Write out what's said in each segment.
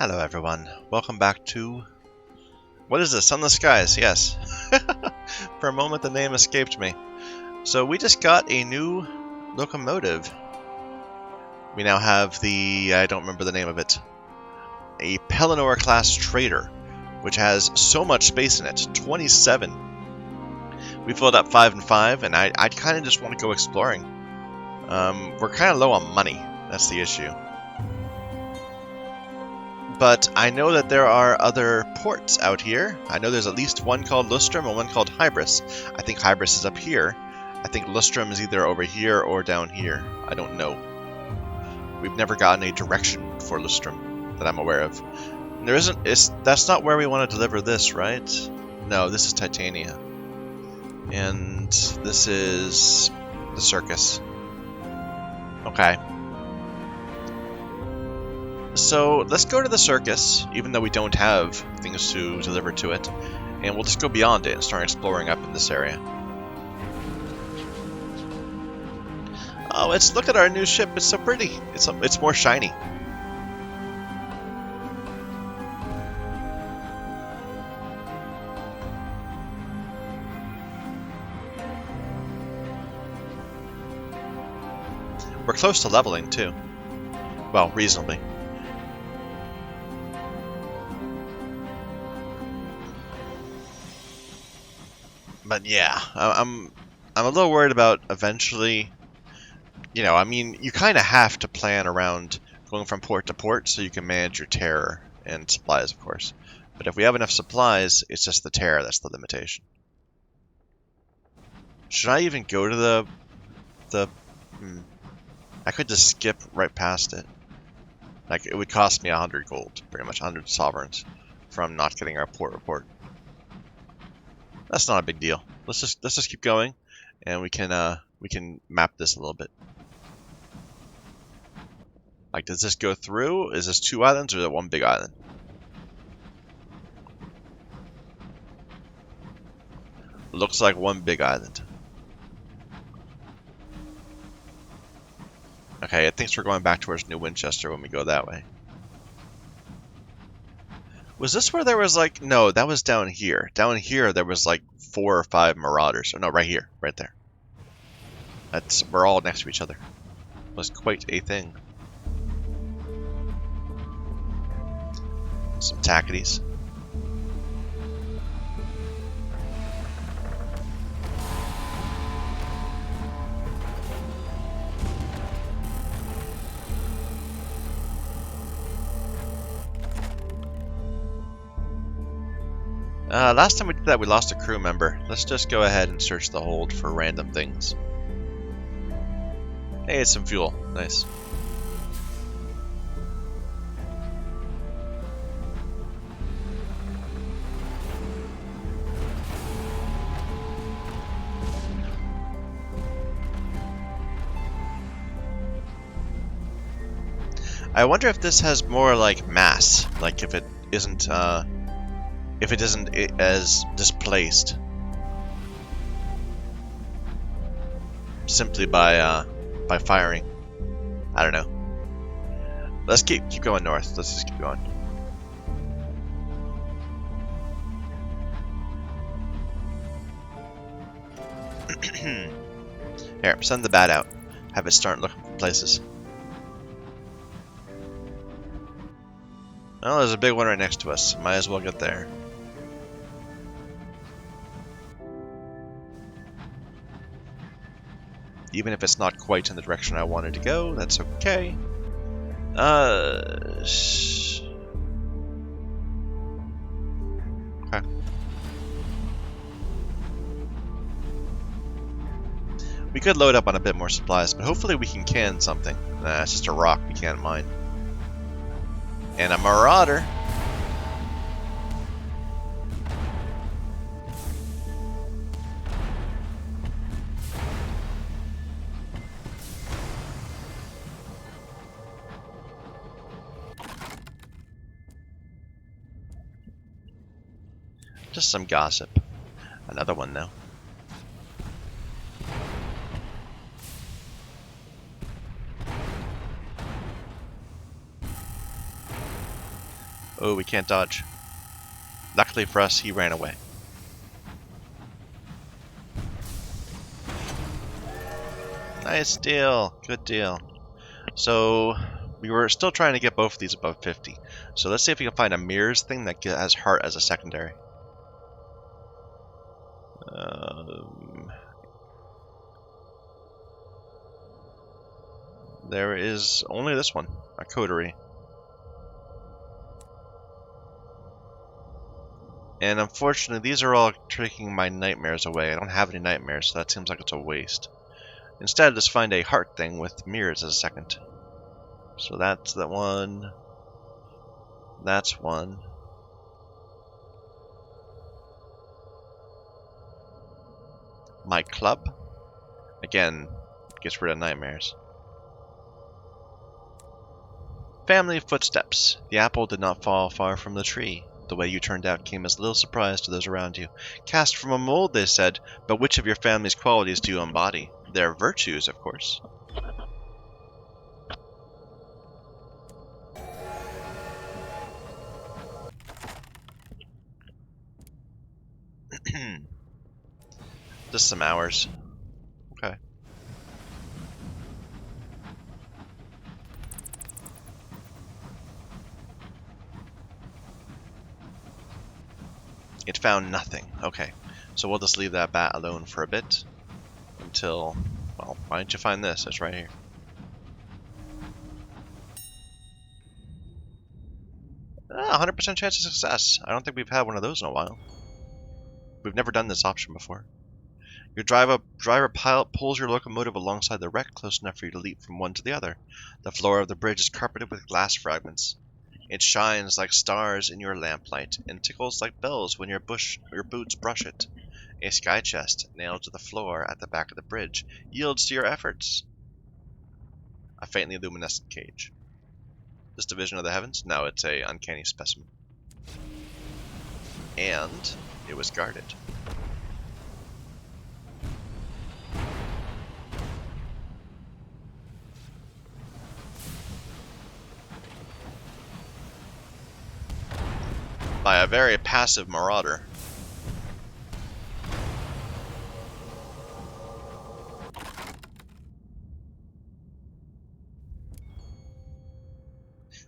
Hello everyone, welcome back to... What is this? Sunless Skies, yes. For a moment the name escaped me. So we just got a new locomotive. We now have the... I don't remember the name of it. A Pelennor class trader, which has so much space in it, 27. We filled up 5 and 5, and I kind of just want to go exploring. We're kind of low on money, that's the issue. But I know that there are other ports out here. I know there's at least one called Lustrum and one called Hybris. I think Hybris is up here. I think Lustrum is either over here or down here. I don't know. We've never gotten a direction for Lustrum that I'm aware of. There isn't. That's not where we want to deliver this, right? No, this is Titania. And this is the circus. Okay. So let's go to the circus, even though we don't have things to deliver to it, and we'll just go beyond it and start exploring up in this area. Oh, look at our new ship. It's so pretty. It's more shiny. We're close to leveling too. Well, reasonably. But yeah, I'm a little worried about eventually, I mean, you kind of have to plan around going from port to port so you can manage your terror and supplies, of course. But if we have enough supplies, it's just the terror that's the limitation. Should I even go to I could just skip right past it. Like, it would cost me 100 gold, pretty much 100 sovereigns, from not getting our port report. That's not a big deal. Let's just keep going, and we can map this a little bit. Like, does this go through? Is this 2 islands or is it 1 big island? Looks like 1 big island. Okay, it thinks we're going back towards New Winchester when we go that way. Was this where there was like... No, that was down here. Down here there was like 4 or 5 marauders. Oh no, right here. Right there. We're all next to each other. It was quite a thing. Some tackities. Last time we did that, we lost a crew member. Let's just go ahead and search the hold for random things. Hey, it's some fuel. Nice. I wonder if this has more like mass, like if it isn't as displaced simply by firing. I don't know. Let's keep going north. Let's just keep going. Here, send the bat out. Have it start looking for places. Well, there's a big one right next to us. Might as well get there. Even if it's not quite in the direction I wanted to go, that's okay. Okay. We could load up on a bit more supplies, but hopefully we can can something. Nah, it's just a rock we can't mine. And a marauder. Just some gossip. Another one now. Oh, we can't dodge. Luckily for us, he ran away. Nice deal. Good deal. So, we were still trying to get both of these above 50. So let's see if we can find a mirrors thing that has heart as a secondary. There is only this one, a coterie. And unfortunately, these are all taking my nightmares away. I don't have any nightmares, so that seems like it's a waste. Instead, just find a heart thing with mirrors as a second. So that's that one. That's one. My club. Again, gets rid of nightmares. Family footsteps. The apple did not fall far from the tree. The way you turned out came as little surprise to those around you. Cast from a mold, they said, but which of your family's qualities do you embody? Their virtues, of course. Just some hours. Okay. It found nothing. Okay. So we'll just leave that bat alone for a bit. Until... Well, why don't you find this? It's right here. Ah, 100% chance of success. I don't think we've had one of those in a while. We've never done this option before. Your driver pilot pulls your locomotive alongside the wreck close enough for you to leap from one to the other. The floor of the bridge is carpeted with glass fragments. It shines like stars in your lamplight, and tickles like bells when your boots brush it. A sky chest, nailed to the floor at the back of the bridge, yields to your efforts. A faintly luminescent cage. This division of the heavens? No, it's a uncanny specimen. And it was guarded. By a very passive marauder.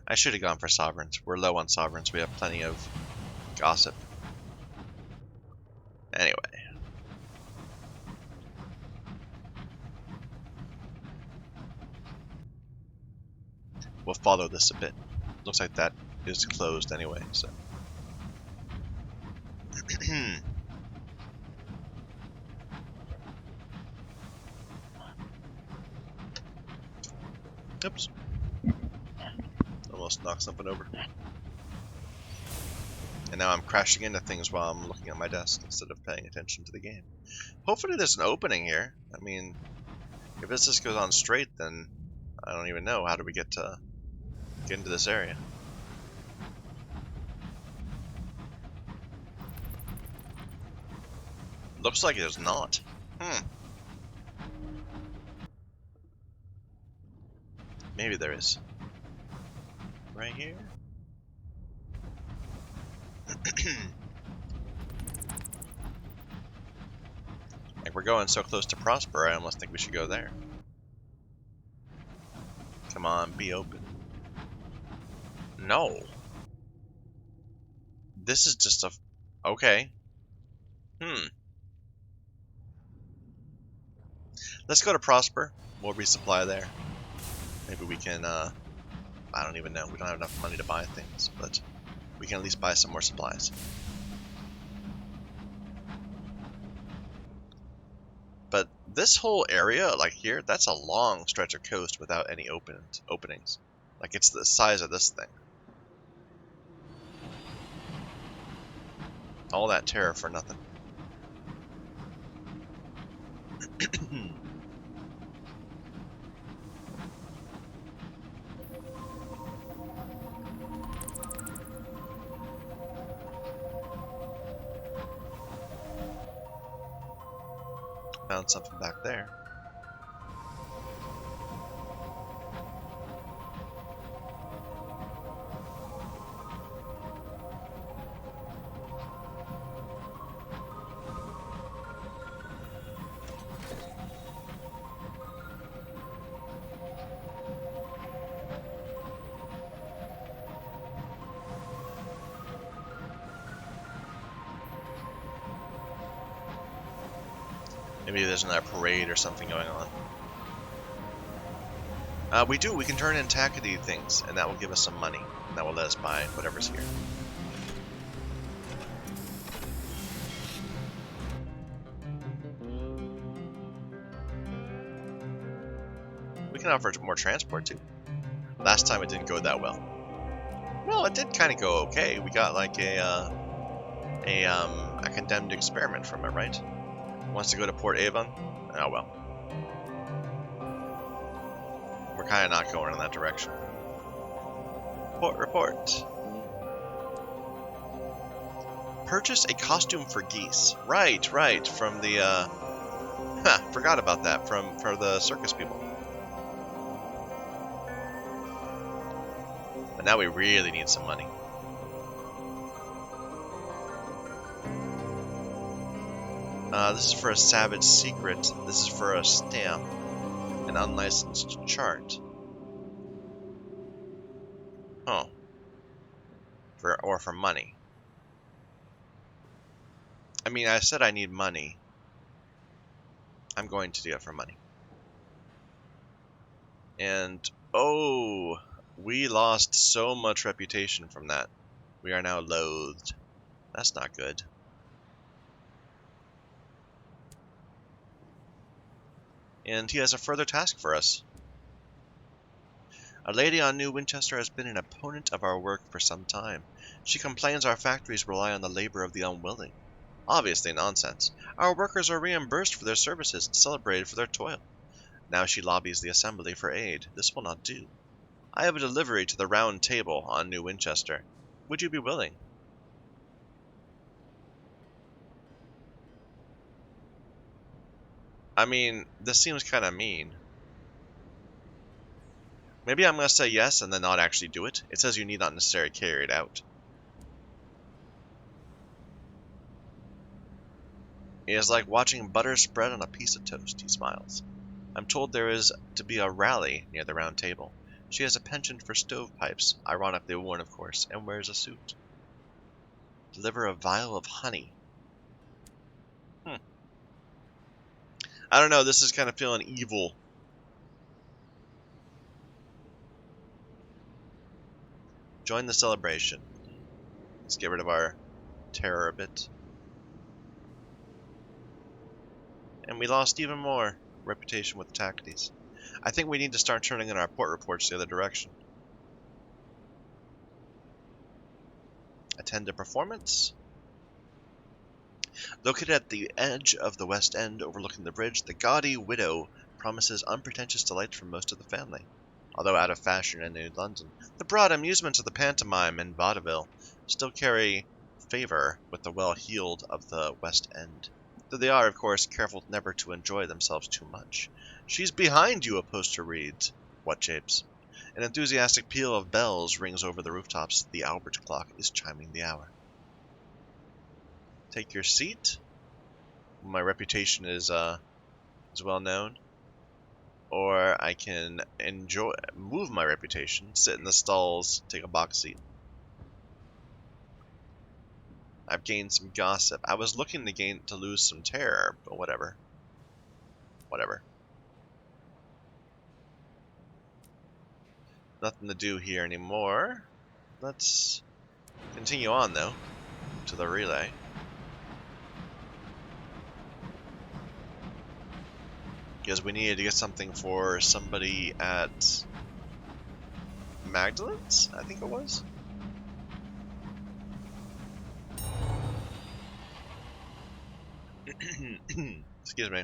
I should have gone for sovereigns. We're low on sovereigns. We have plenty of gossip. Anyway. We'll follow this a bit. Looks like that is closed anyway, so. Oops. Almost knocked something over. And now I'm crashing into things while I'm looking at my desk instead of paying attention to the game. Hopefully there's an opening here. I mean, if this just goes on straight, then I don't even know. How do we get into this area? Looks like there's not. Maybe there is. Right here? Like, we're going so close to Prosper, I almost think we should go there. Come on, be open. No. This is just a... Okay. Let's go to Prosper. We'll resupply there. Maybe we can, I don't even know. We don't have enough money to buy things, but we can at least buy some more supplies. But this whole area, like here, that's a long stretch of coast without any openings. Like, it's the size of this thing. All that terror for nothing. Found something back there. Maybe there's another parade or something going on. We can turn in tackety things, and that will give us some money. And that will let us buy whatever's here. We can offer more transport too. Last time it didn't go that well. Well, it did kind of go okay. We got like a condemned experiment from it, right? Wants to go to Port Avon? Oh well. We're kind of not going in that direction. Port report. Purchase a costume for geese. Right. From the, forgot about that. For the circus people. But now we really need some money. This is for a savage secret. This is for a stamp. An unlicensed chart. Oh. For money. I mean, I said I need money. I'm going to do it for money. And, oh, we lost so much reputation from that. We are now loathed. That's not good. And he has a further task for us. A lady on New Winchester has been an opponent of our work for some time. She complains our factories rely on the labor of the unwilling. Obviously nonsense. Our workers are reimbursed for their services and celebrated for their toil. Now she lobbies the assembly for aid. This will not do. I have a delivery to the Round Table on New Winchester. Would you be willing? I mean, this seems kind of mean. Maybe I'm going to say yes and then not actually do it. It says you need not necessarily carry it out. It is like watching butter spread on a piece of toast, he smiles. I'm told there is to be a rally near the Round Table. She has a penchant for stovepipes, ironically worn of course, and wears a suit. Deliver a vial of honey. I don't know, this is kind of feeling evil. Join the celebration. Let's get rid of our terror a bit. And we lost even more reputation with the tackities. I think we need to start turning in our port reports the other direction. Attend a performance. Located at the edge of the West End overlooking the bridge, the gaudy widow promises unpretentious delight for most of the family. Although out of fashion in New London, the broad amusements of the pantomime and vaudeville still carry favor with the well-heeled of the West End. Though they are, of course, careful never to enjoy themselves too much. She's behind you, a poster reads. What japes? An enthusiastic peal of bells rings over the rooftops. The Albert clock is chiming the hour. Take your seat. My reputation is well known. Or I can move my reputation, sit in the stalls, take a box seat. I've gained some gossip. I was looking to lose some terror, but whatever. Whatever. Nothing to do here anymore. Let's continue on though to the relay. Because we needed to get something for somebody at Magdalene's, I think it was. Excuse me.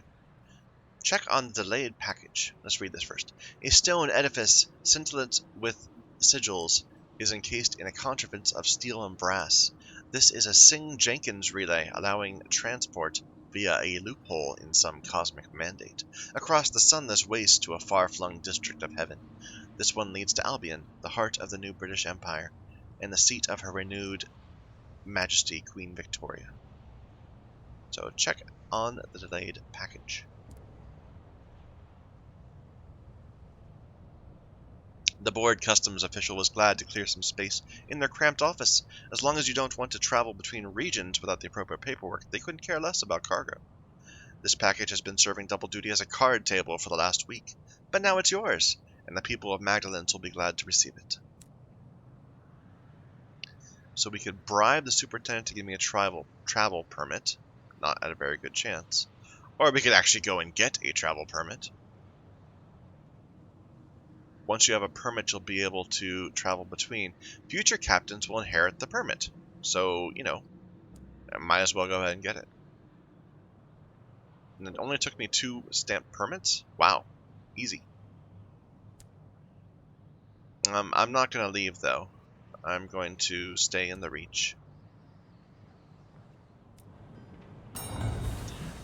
Check on the delayed package. Let's read this first. A stone edifice scintillant with sigils is encased in a contrivance of steel and brass. This is a Singh-Jenkins relay allowing transport via a loophole in some cosmic mandate, across the sunless waste to a far-flung district of heaven. This one leads to Albion, the heart of the new British Empire, and the seat of her renewed Majesty Queen Victoria. So check on the delayed package. The board customs official was glad to clear some space in their cramped office. As long as you don't want to travel between regions without the appropriate paperwork, they couldn't care less about cargo. This package has been serving double duty as a card table for the last week, but now it's yours, and the people of Magdalens will be glad to receive it. So we could bribe the superintendent to give me a travel permit, not at a very good chance. Or we could actually go and get a travel permit. Once you have a permit, you'll be able to travel between. Future captains will inherit the permit. So, you know, I might as well go ahead and get it. And it only took me 2 stamp permits? Wow. Easy. I'm not going to leave, though. I'm going to stay in the Reach.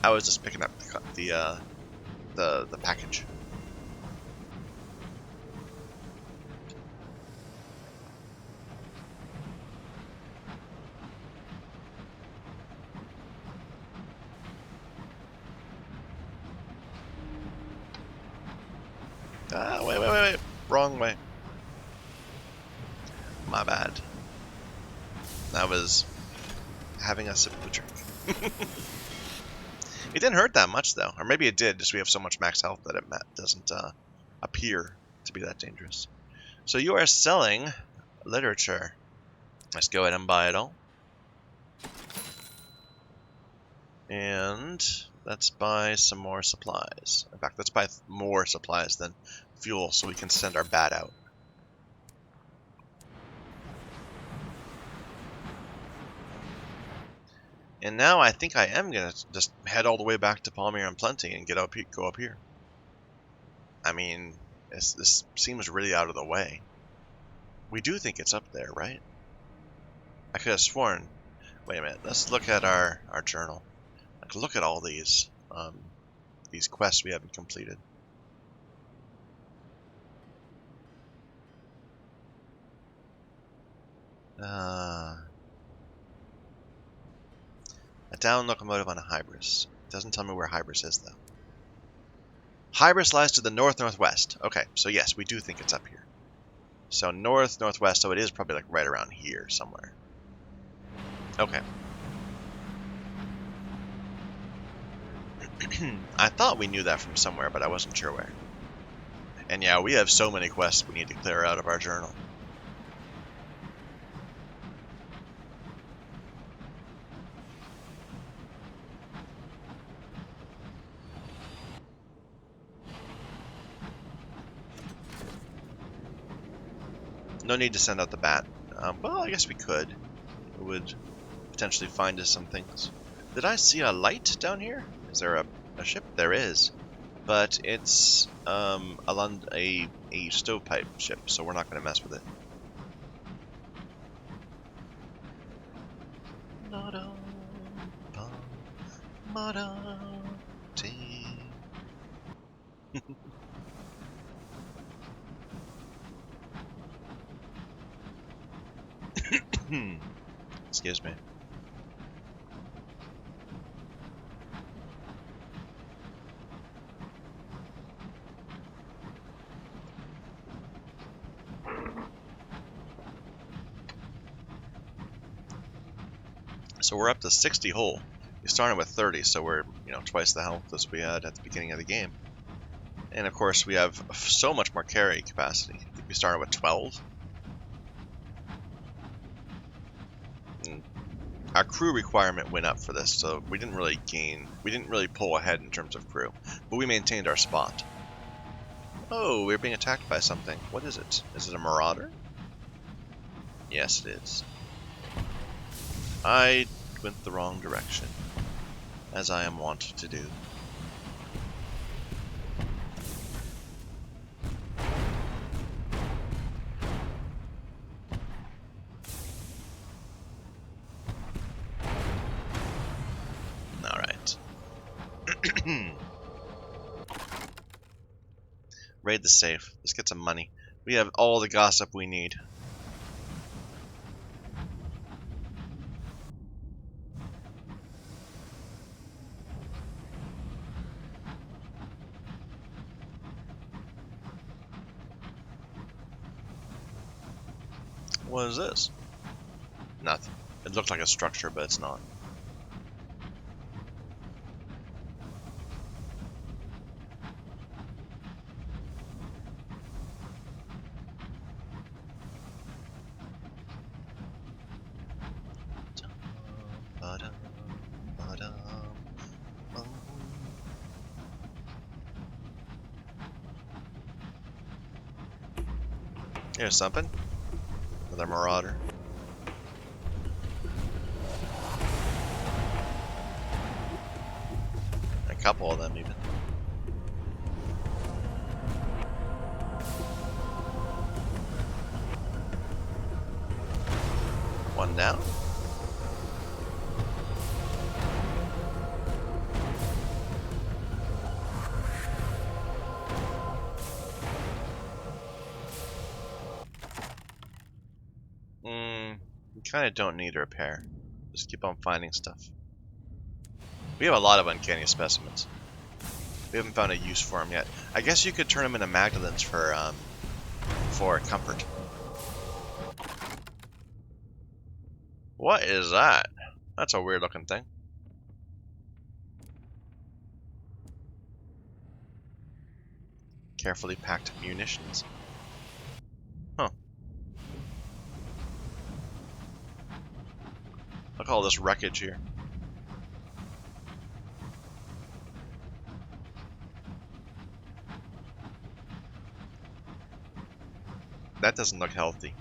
I was just picking up the package. Wait. Wrong way. My bad. That was having a sip of a drink. It didn't hurt that much, though. Or maybe it did, just we have so much max health that it doesn't appear to be that dangerous. So you are selling literature. Let's go ahead and buy it all. And let's buy some more supplies. In fact, let's buy more supplies than fuel so we can send our bat out. And now I think I am going to just head all the way back to Palmyra and Plenty and go up here. I mean, this seems really out of the way. We do think it's up there, right? I could have sworn. Wait a minute. Let's look at our journal. Like, look at all these quests we haven't completed. A downed locomotive on a Hybris. It doesn't tell me where Hybris is, though. Hybris lies to the north-northwest. Okay, so yes, we do think it's up here. So north-northwest, so it is probably like right around here somewhere. Okay. I thought we knew that from somewhere, but I wasn't sure where. And yeah, we have so many quests we need to clear out of our journal. No need to send out the bat. Well, I guess we could. It would potentially find us some things. Did I see a light down here? Is there a ship? There is. But it's a stovepipe ship, so we're not going to mess with it. Excuse me. So we're up to 60 hull. We started with 30, so we're, you know, twice the health as we had at the beginning of the game. And of course, we have so much more carry capacity. I think we started with 12. And our crew requirement went up for this, so we didn't really pull ahead in terms of crew, but we maintained our spot. Oh, we're being attacked by something. What is it? Is it a marauder? Yes, it is. I went the wrong direction, as I am wont to do. Alright. Raid the safe. Let's get some money. We have all the gossip we need. What is this? Nothing. It looked like a structure, but it's not. Here's something. Another marauder. A couple of them, even. One down. We kind of don't need a repair. Just keep on finding stuff. We have a lot of uncanny specimens. We haven't found a use for them yet. I guess you could turn them into Magdalens for comfort. What is that? That's a weird looking thing. Carefully packed munitions. Huh. Look at all this wreckage here. That doesn't look healthy.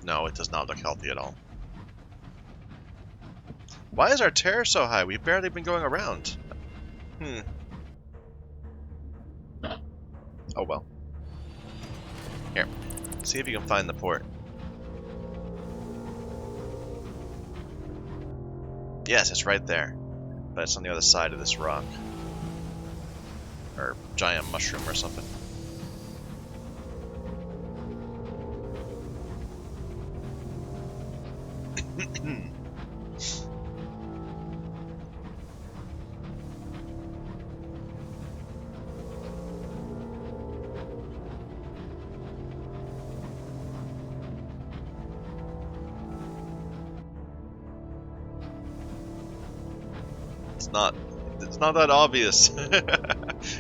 No, it does not look healthy at all. Why is our terror so high? We've barely been going around. Oh well. Here, see if you can find the port. Yes, it's right there. But it's on the other side of this rock. Or giant mushroom or something. It's not that obvious.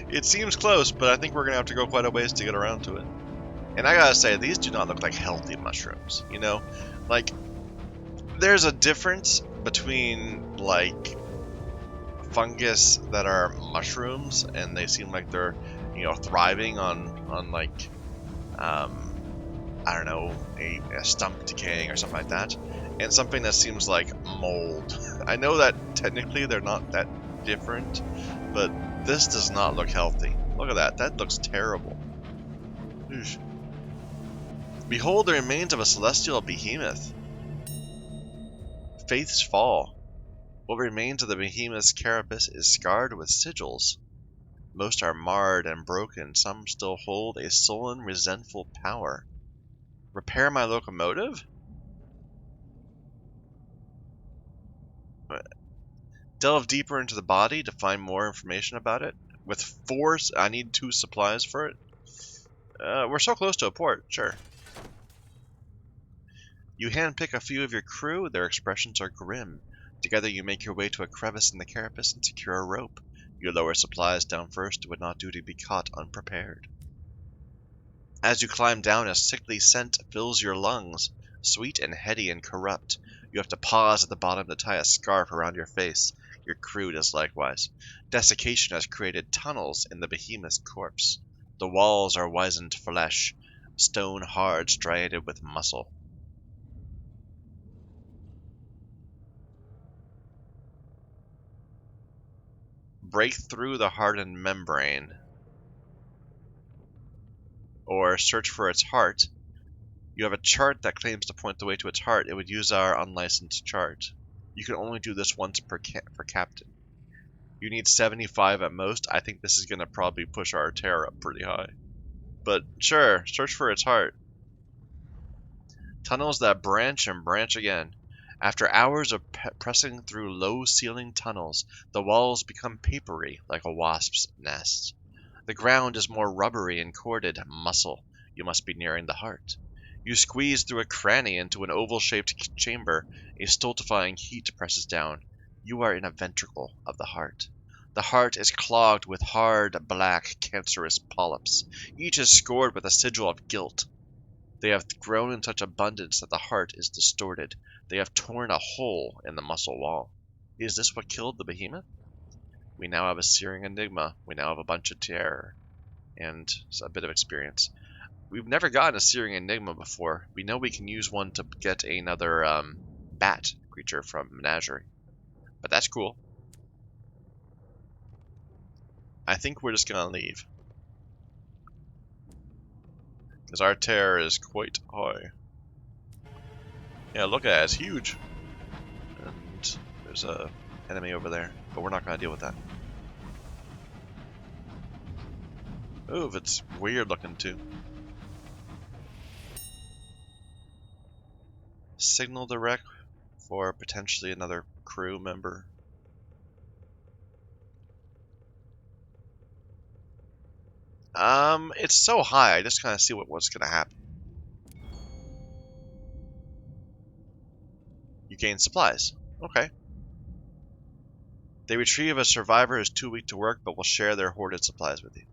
It seems close, but I think we're gonna have to go quite a ways to get around to it. And I gotta say, these do not look like healthy mushrooms, you know? Like, there's a difference between, like, fungus that are mushrooms, and they seem like they're, you know, thriving on like, I don't know, a stump decaying or something like that, and something that seems like mold. I know that technically they're not that different, but this does not look healthy. Look at that. That looks terrible. Oof. Behold the remains of a celestial behemoth. Faith's fall. What remains of the behemoth's carapace is scarred with sigils. Most are marred and broken. Some still hold a sullen, resentful power. Repair my locomotive? Delve deeper into the body to find more information about it. With force, I need 2 supplies for it. We're so close to a port, sure. You handpick a few of your crew, their expressions are grim. Together you make your way to a crevice in the carapace and secure a rope. You lower supplies down first, it would not do to be caught unprepared. As you climb down, a sickly scent fills your lungs, sweet and heady and corrupt. You have to pause at the bottom to tie a scarf around your face. Your crew does likewise. Desiccation has created tunnels in the behemoth's corpse. The walls are wizened flesh, stone hard, striated with muscle. Break through the hardened membrane, or search for its heart. You have a chart that claims to point the way to its heart. It would use our unlicensed chart. You can only do this once per captain. You need 75 at most. I think this is going to probably push our terror up pretty high. But sure, search for its heart. Tunnels that branch and branch again. After hours of pressing through low-ceilinged tunnels, the walls become papery like a wasp's nest. The ground is more rubbery and corded muscle. You must be nearing the heart. You squeeze through a cranny into an oval-shaped chamber. A stultifying heat presses down. You are in a ventricle of the heart. The heart is clogged with hard, black, cancerous polyps. Each is scored with a sigil of guilt. They have grown in such abundance that the heart is distorted. They have torn a hole in the muscle wall. Is this what killed the behemoth? We now have a searing enigma. We now have a bunch of terror. And a bit of experience. We've never gotten a searing enigma before. We know we can use one to get another bat creature from Menagerie. But that's cool. I think we're just gonna leave. Because our terror is quite high. Yeah, look at it, it's huge. And there's a enemy over there, but we're not gonna deal with that. Ooh, it's weird looking too. Signal direct for potentially another crew member. It's so high, I just kind of see what's gonna happen. You gain supplies. Okay. They retrieve a survivor who is too weak to work, but will share their hoarded supplies with you.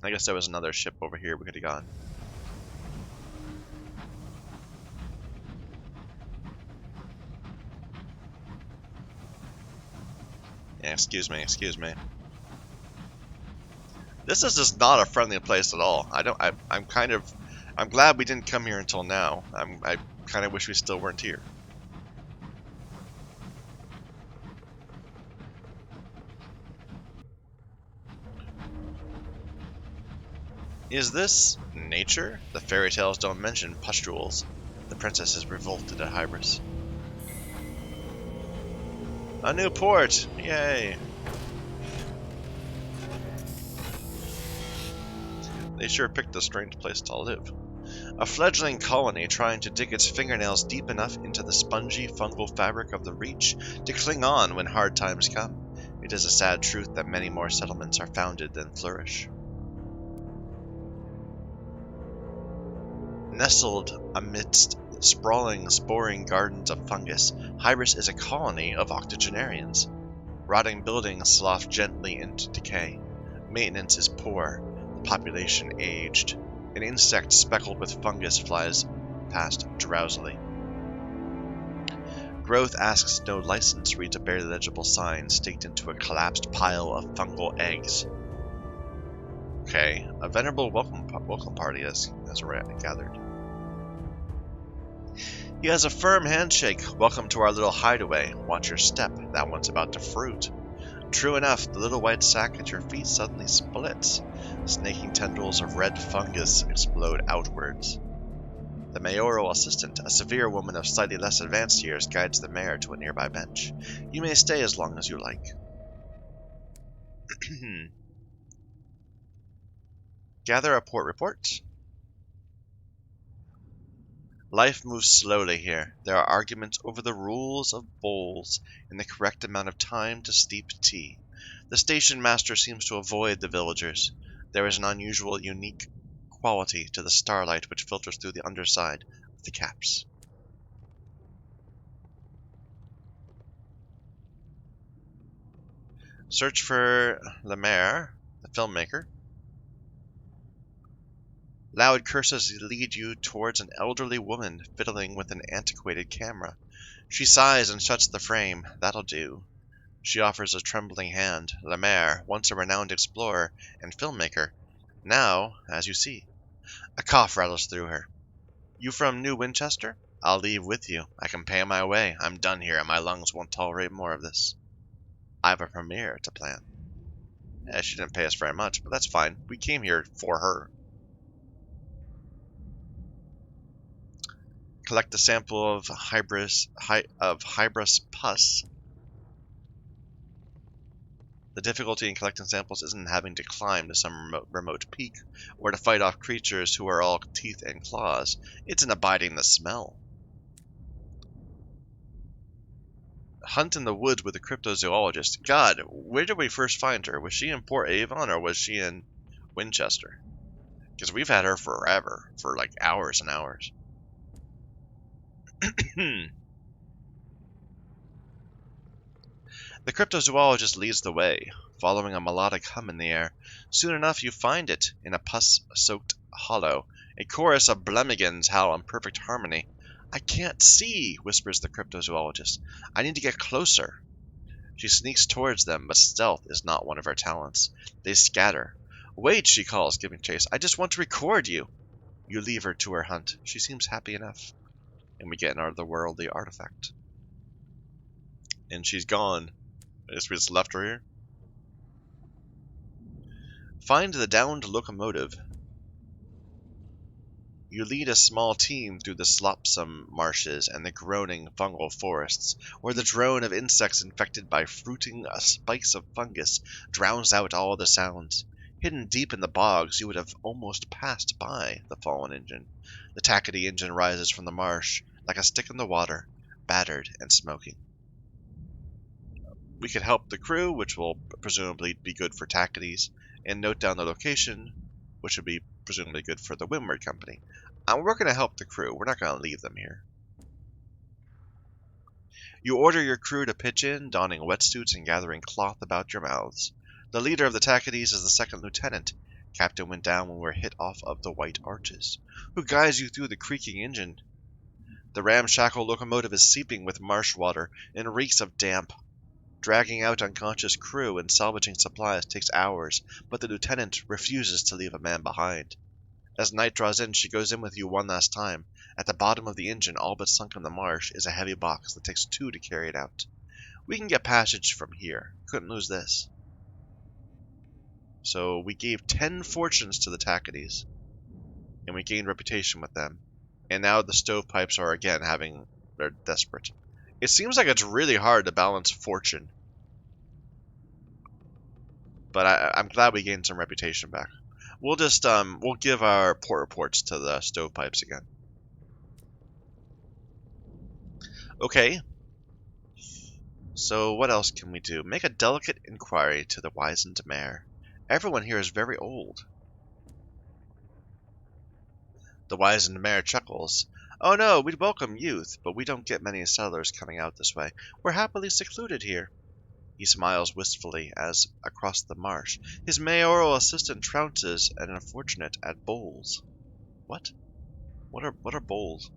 I guess there was another ship over here we could have gone. Yeah, excuse me, excuse me. This is just not a friendly place at all. I'm glad we didn't come here until now. I kind of wish we still weren't here. Is this nature? The fairy tales don't mention pustules. The princess is revolted at Hybris. A new port! Yay! They sure picked a strange place to live. A fledgling colony trying to dig its fingernails deep enough into the spongy fungal fabric of the Reach to cling on when hard times come. It is a sad truth that many more settlements are founded than flourish. Nestled amidst sprawling, sporing gardens of fungus, Hybris is a colony of octogenarians. Rotting buildings slough gently into decay. Maintenance is poor, the population aged. An insect speckled with fungus flies past drowsily. Growth asks no license reads a barely legible sign staked into a collapsed pile of fungal eggs. Okay, a venerable welcome party has gathered. He has a firm handshake. Welcome to our little hideaway. Watch your step. That one's about to fruit. True enough, the little white sack at your feet suddenly splits. Snaking tendrils of red fungus explode outwards. The mayoral assistant, a severe woman of slightly less advanced years, guides the mayor to a nearby bench. You may stay as long as you like. Gather a port report. Life moves slowly here. There are arguments over the rules of bowls and the correct amount of time to steep tea. The station master seems to avoid the villagers. There is an unusual, unique quality to the starlight which filters through the underside of the caps. Search for Lemaire, the filmmaker. Loud curses lead you towards an elderly woman fiddling with an antiquated camera. She sighs and shuts the frame. That'll do. She offers a trembling hand. Lemaire, once a renowned explorer and filmmaker, now, as you see. A cough rattles through her. You from New Winchester? I'll leave with you. I can pay my way. I'm done here and my lungs won't tolerate more of this. I have a premiere to plan. Yeah, she didn't pay us very much, but that's fine. We came here for her. Collect a sample of hybris pus. The difficulty in collecting samples isn't having to climb to some remote peak or to fight off creatures who are all teeth and claws. It's in abiding the smell. Hunt in the woods with a cryptozoologist. God, where did we first find her? Was she in Port Avon or was she in Winchester? Because we've had her forever, for like hours and hours. The cryptozoologist leads the way, following a melodic hum in the air. Soon enough you find it, in a pus-soaked hollow, A chorus of blemigans howl in perfect harmony. I can't see, whispers the cryptozoologist. I need to get closer. She sneaks towards them, but stealth is not one of her talents. They scatter. Wait, she calls, giving chase. I just want to record you. You leave her to her hunt. She seems happy enough. And we get an otherworldly artifact. And she's gone. I guess we just left her here. Find the Downed Locomotive. You lead a small team through the slopsome marshes and the groaning fungal forests, where the drone of insects infected by fruiting spikes of fungus drowns out all other sounds. Hidden deep in the bogs, you would have almost passed by the fallen engine. The tackety engine rises from the marsh, like a stick in the water, battered and smoking. We could help the crew, which will presumably be good for tacketies, and note down the location, which would be presumably good for the Windward Company. We're going to help the crew. We're not going to leave them here. You order your crew to pitch in, donning wetsuits and gathering cloth about your mouths. The leader of the tacketies is the second lieutenant. Captain went down when we were hit off of the White Arches. Who guides you through the creaking engine? The ramshackle locomotive is seeping with marsh water and reeks of damp. Dragging out unconscious crew and salvaging supplies takes hours, but the lieutenant refuses to leave a man behind. As night draws in, she goes in with you one last time. At the bottom of the engine, all but sunk in the marsh, is a heavy box that takes two to carry it out. We can get passage from here. Couldn't lose this. So we gave 10 fortunes to the tacketies, and we gained reputation with them. And now the stovepipes are again they're desperate. It seems like it's really hard to balance fortune. But I'm glad we gained some reputation back. We'll just, we'll give our port reports to the stovepipes again. Okay. So what else can we do? Make a delicate inquiry to the wizened mare. Everyone here is very old. The wizened mare chuckles. Oh no, we'd welcome youth, but we don't get many settlers coming out this way. We're happily secluded here. He smiles wistfully as, across the marsh, his mayoral assistant trounces an unfortunate at bowls. What? What are bowls?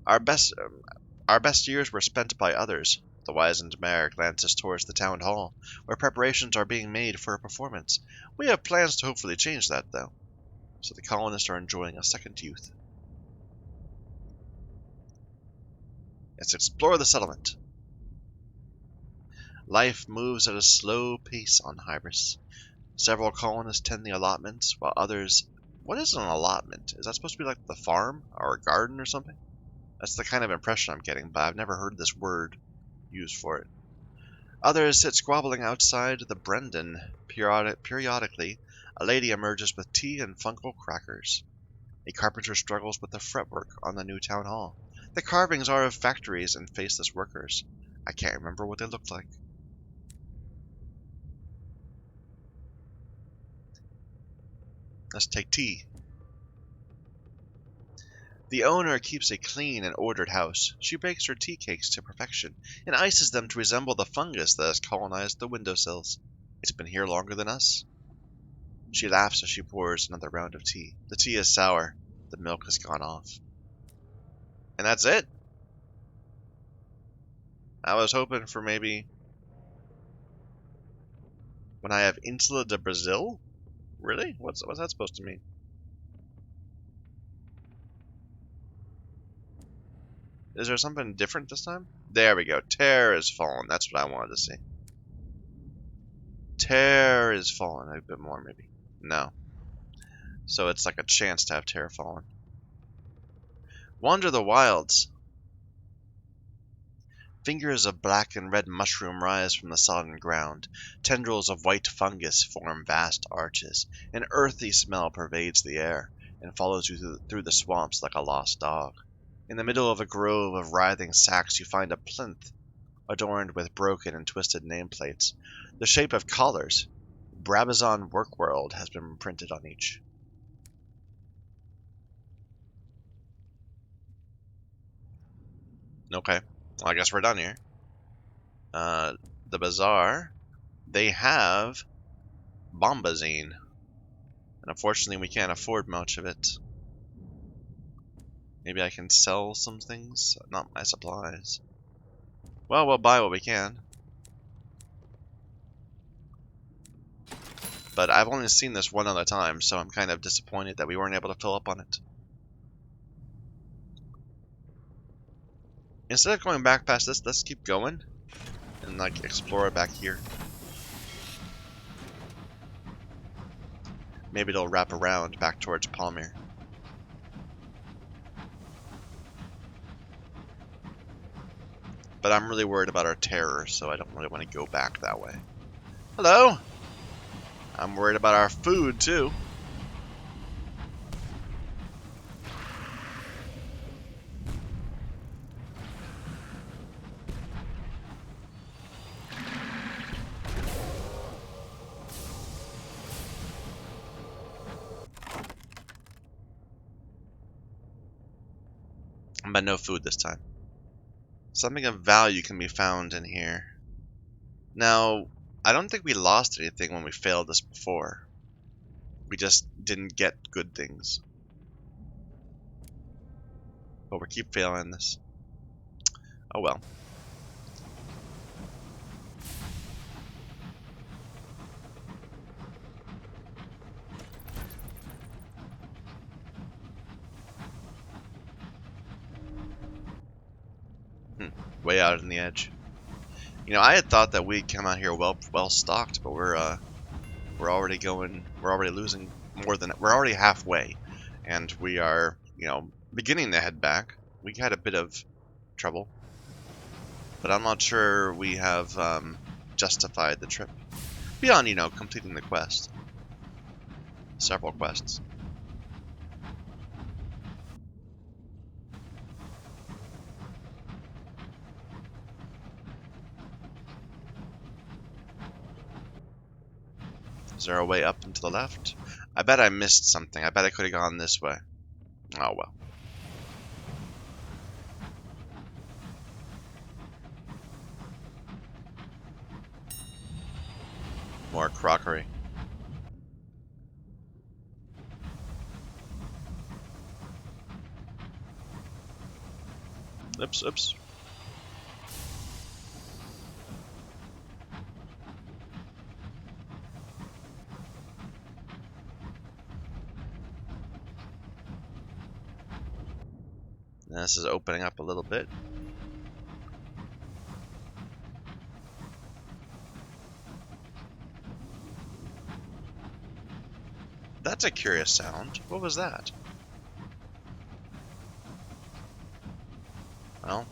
Our best years were spent by others. The wizened mare glances towards the town hall, where preparations are being made for a performance. We have plans to hopefully change that, though. So the colonists are enjoying a second youth. Let's explore the settlement. Life moves at a slow pace on Hybris. Several colonists tend the allotments, while others... What is an allotment? Is that supposed to be like the farm? Or a garden or something? That's the kind of impression I'm getting, but I've never heard this word used for it. Others sit squabbling outside the Brendan. Periodically, a lady emerges with tea and fungal crackers. A carpenter struggles with the fretwork on the new town hall. The carvings are of factories and faceless workers. I can't remember what they looked like. Let's take tea. The owner keeps a clean and ordered house. She bakes her tea cakes to perfection and ices them to resemble the fungus that has colonized the windowsills. It's been here longer than us. She laughs as she pours another round of tea. The tea is sour. The milk has gone off. And that's it? I was hoping for maybe... When I have Insula de Brazil? Really? What's that supposed to mean? Is there something different this time? There we go. Terror is fallen. That's what I wanted to see. Terror is fallen. A bit more, maybe. No. So it's like a chance to have terror fallen. Wander the wilds. Fingers of black and red mushroom rise from the sodden ground. Tendrils of white fungus form vast arches. An earthy smell pervades the air and follows you through the swamps like a lost dog. In the middle of a grove of writhing sacks, you find a plinth adorned with broken and twisted nameplates. The shape of collars. Brabazon Workworld has been printed on each. Okay, well, I guess we're done here. The Bazaar, they have Bombazine. And unfortunately, we can't afford much of it. Maybe I can sell some things? Not my supplies. Well, we'll buy what we can. But I've only seen this one other time, so I'm kind of disappointed that we weren't able to fill up on it. Instead of going back past this, let's keep going and like explore back here. Maybe it'll wrap around back towards Palmyra. But I'm really worried about our terror, so I don't really want to go back that way. Hello! I'm worried about our food, too. But no food this time. Something of value can be found in here. Now, I don't think we lost anything when we failed this before. We just didn't get good things. But we keep failing this. Oh well. Way out on the edge. You know, I had thought that we'd come out here well stocked, but we're already losing more than we're already halfway, and we are, you know, beginning to head back. We had a bit of trouble, but I'm not sure we have justified the trip beyond, you know, completing the quest. Several quests. Is there a way up and to the left? I bet I missed something. I bet I could have gone this way. Oh well. More crockery. Oops, oops. This is opening up a little bit. That's a curious sound. What was that? Well,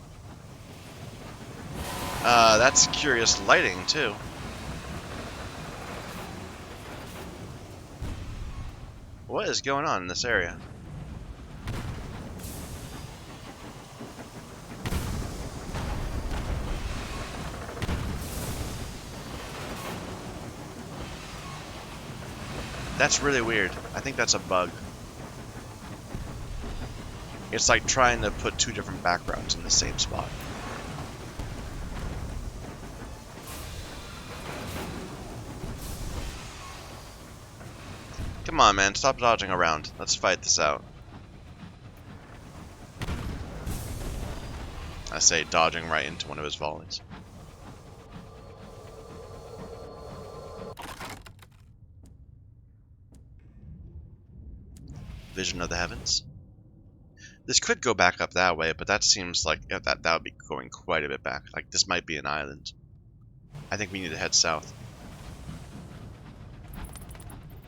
that's curious lighting too. What is going on in this area? That's really weird. I think that's a bug. It's like trying to put two different backgrounds in the same spot. Come on, man. Stop dodging around. Let's fight this out. I say dodging right into one of his volleys. Vision of the heavens. This could go back up that way, but that seems like that would be going quite a bit back. Like this might be an island. I think we need to head south.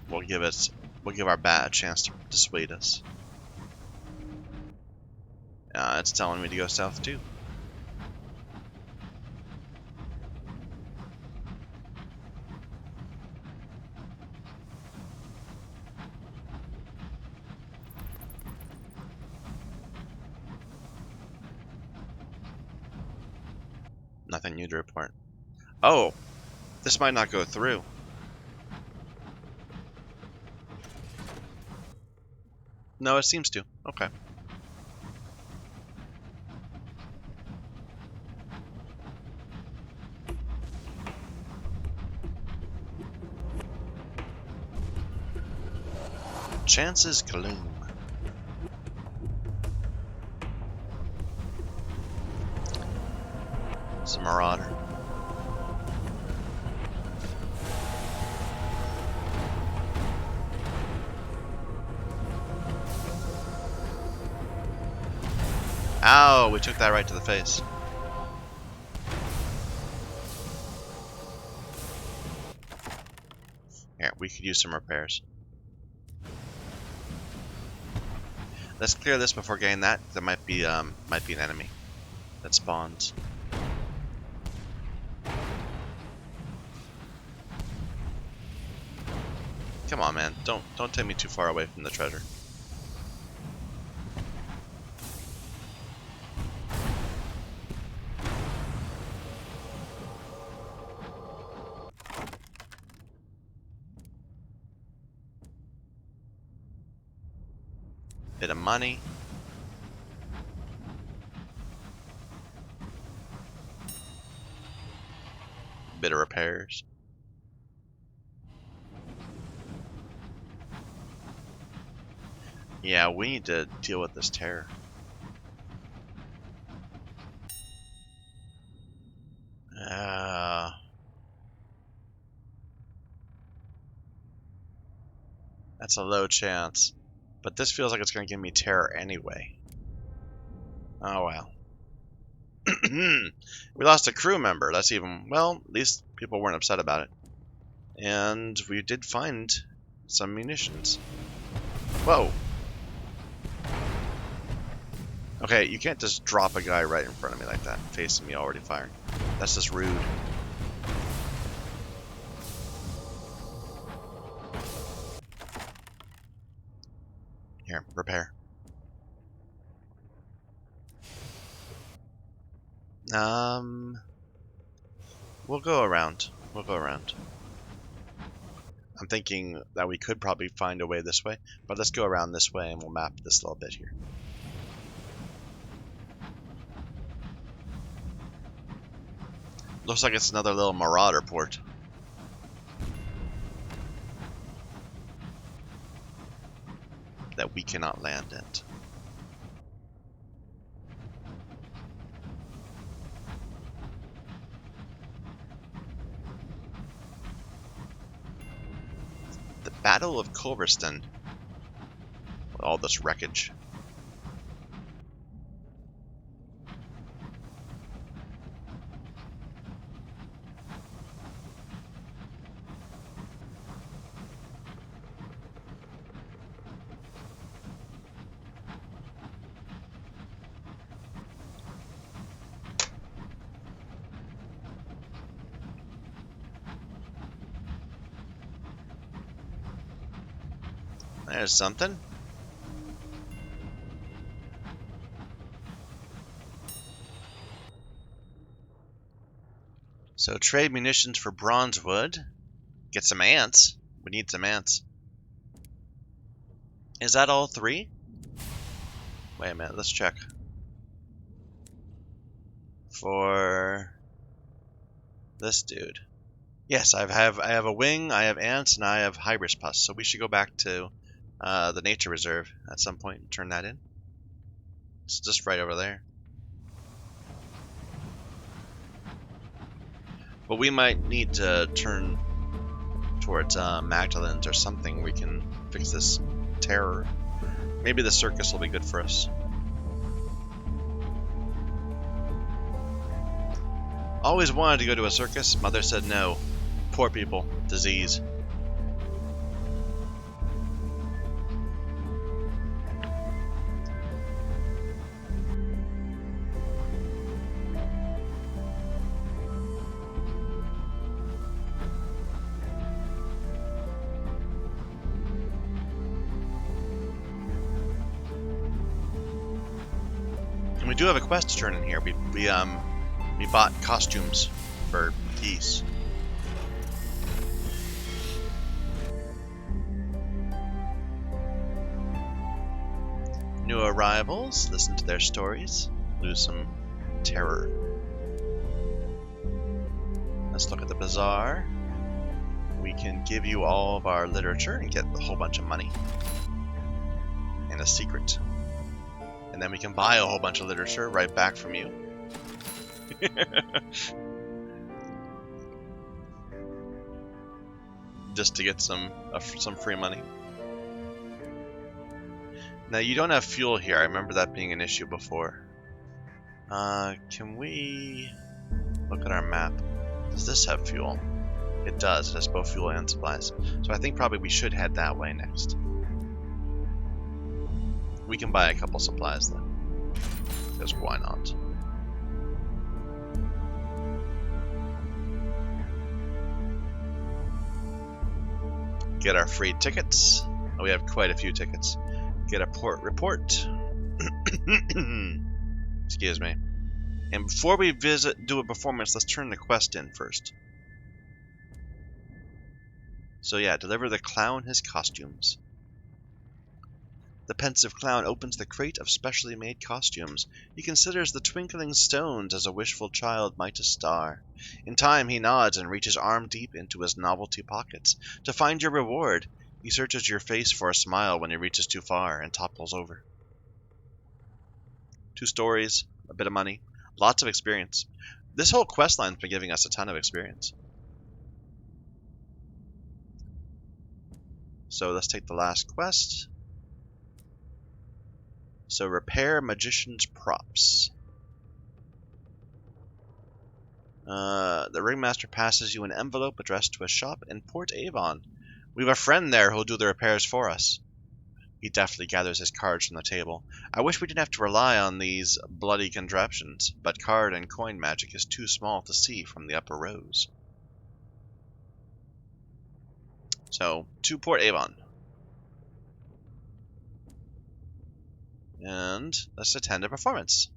We'll give our bat a chance to dissuade us. It's telling me to go south too. Nothing new to report. Oh, this might not go through. No, it seems to. Okay. Chance's gloom. It's a marauder. Ow, we took that right to the face. Here, we could use some repairs. Let's clear this before getting that. There might be an enemy that spawns. Come on, man. Don't take me too far away from the treasure. Bit of money. Bit of repairs. Yeah, we need to deal with this terror. That's a low chance. But this feels like it's going to give me terror anyway. Oh well. We lost a crew member. That's even... Well, at least people weren't upset about it. And we did find some munitions. Whoa. Okay, you can't just drop a guy right in front of me like that, facing me already firing. That's just rude. Here, repair. We'll go around. We'll go around. I'm thinking that we could probably find a way this way, but let's go around this way and we'll map this little bit here. Looks like it's another little marauder port. That we cannot land at. The Battle of Culverston. With all this wreckage. There's something. So trade munitions for bronze wood. Get some ants. We need some ants. Is that all three? Wait a minute, let's check. For this dude. Yes, I have a wing, I have ants, and I have hybris pus. So we should go back to the nature reserve at some point and turn that in. It's just right over there. But we might need to turn towards Magdalene's or something. We can fix this terror. Maybe the circus will be good for us. Always wanted to go to a circus. Mother said no. Poor people. Disease. And we do have a quest to turn in here. We bought costumes for peace. New arrivals, listen to their stories, lose some terror. Let's look at the Bazaar. We can give you all of our literature and get a whole bunch of money. And a secret. And then we can buy a whole bunch of literature right back from you. Just to get some free money. Now you don't have fuel here. I remember that being an issue before. Can we look at our map? Does this have fuel? It does. It has both fuel and supplies. So I think probably we should head that way next. We can buy a couple supplies then. Because why not? Get our free tickets. Oh, we have quite a few tickets. Get a port report. Excuse me. And before we do a performance, let's turn the quest in first. So yeah, deliver the clown his costumes. The pensive clown opens the crate of specially made costumes. He considers the twinkling stones as a wishful child might a star. In time he nods and reaches arm deep into his novelty pockets. To find your reward, he searches your face for a smile when he reaches too far and topples over. 2 stories, a bit of money, lots of experience. This whole quest line's been giving us a ton of experience. So let's take the last quest. So repair magician's props. The ringmaster passes you an envelope addressed to a shop in Port Avon. We have a friend there who'll do the repairs for us. He deftly gathers his cards from the table. I wish we didn't have to rely on these bloody contraptions, but card and coin magic is too small to see from the upper rows. So, to Port Avon. And let's attend a performance.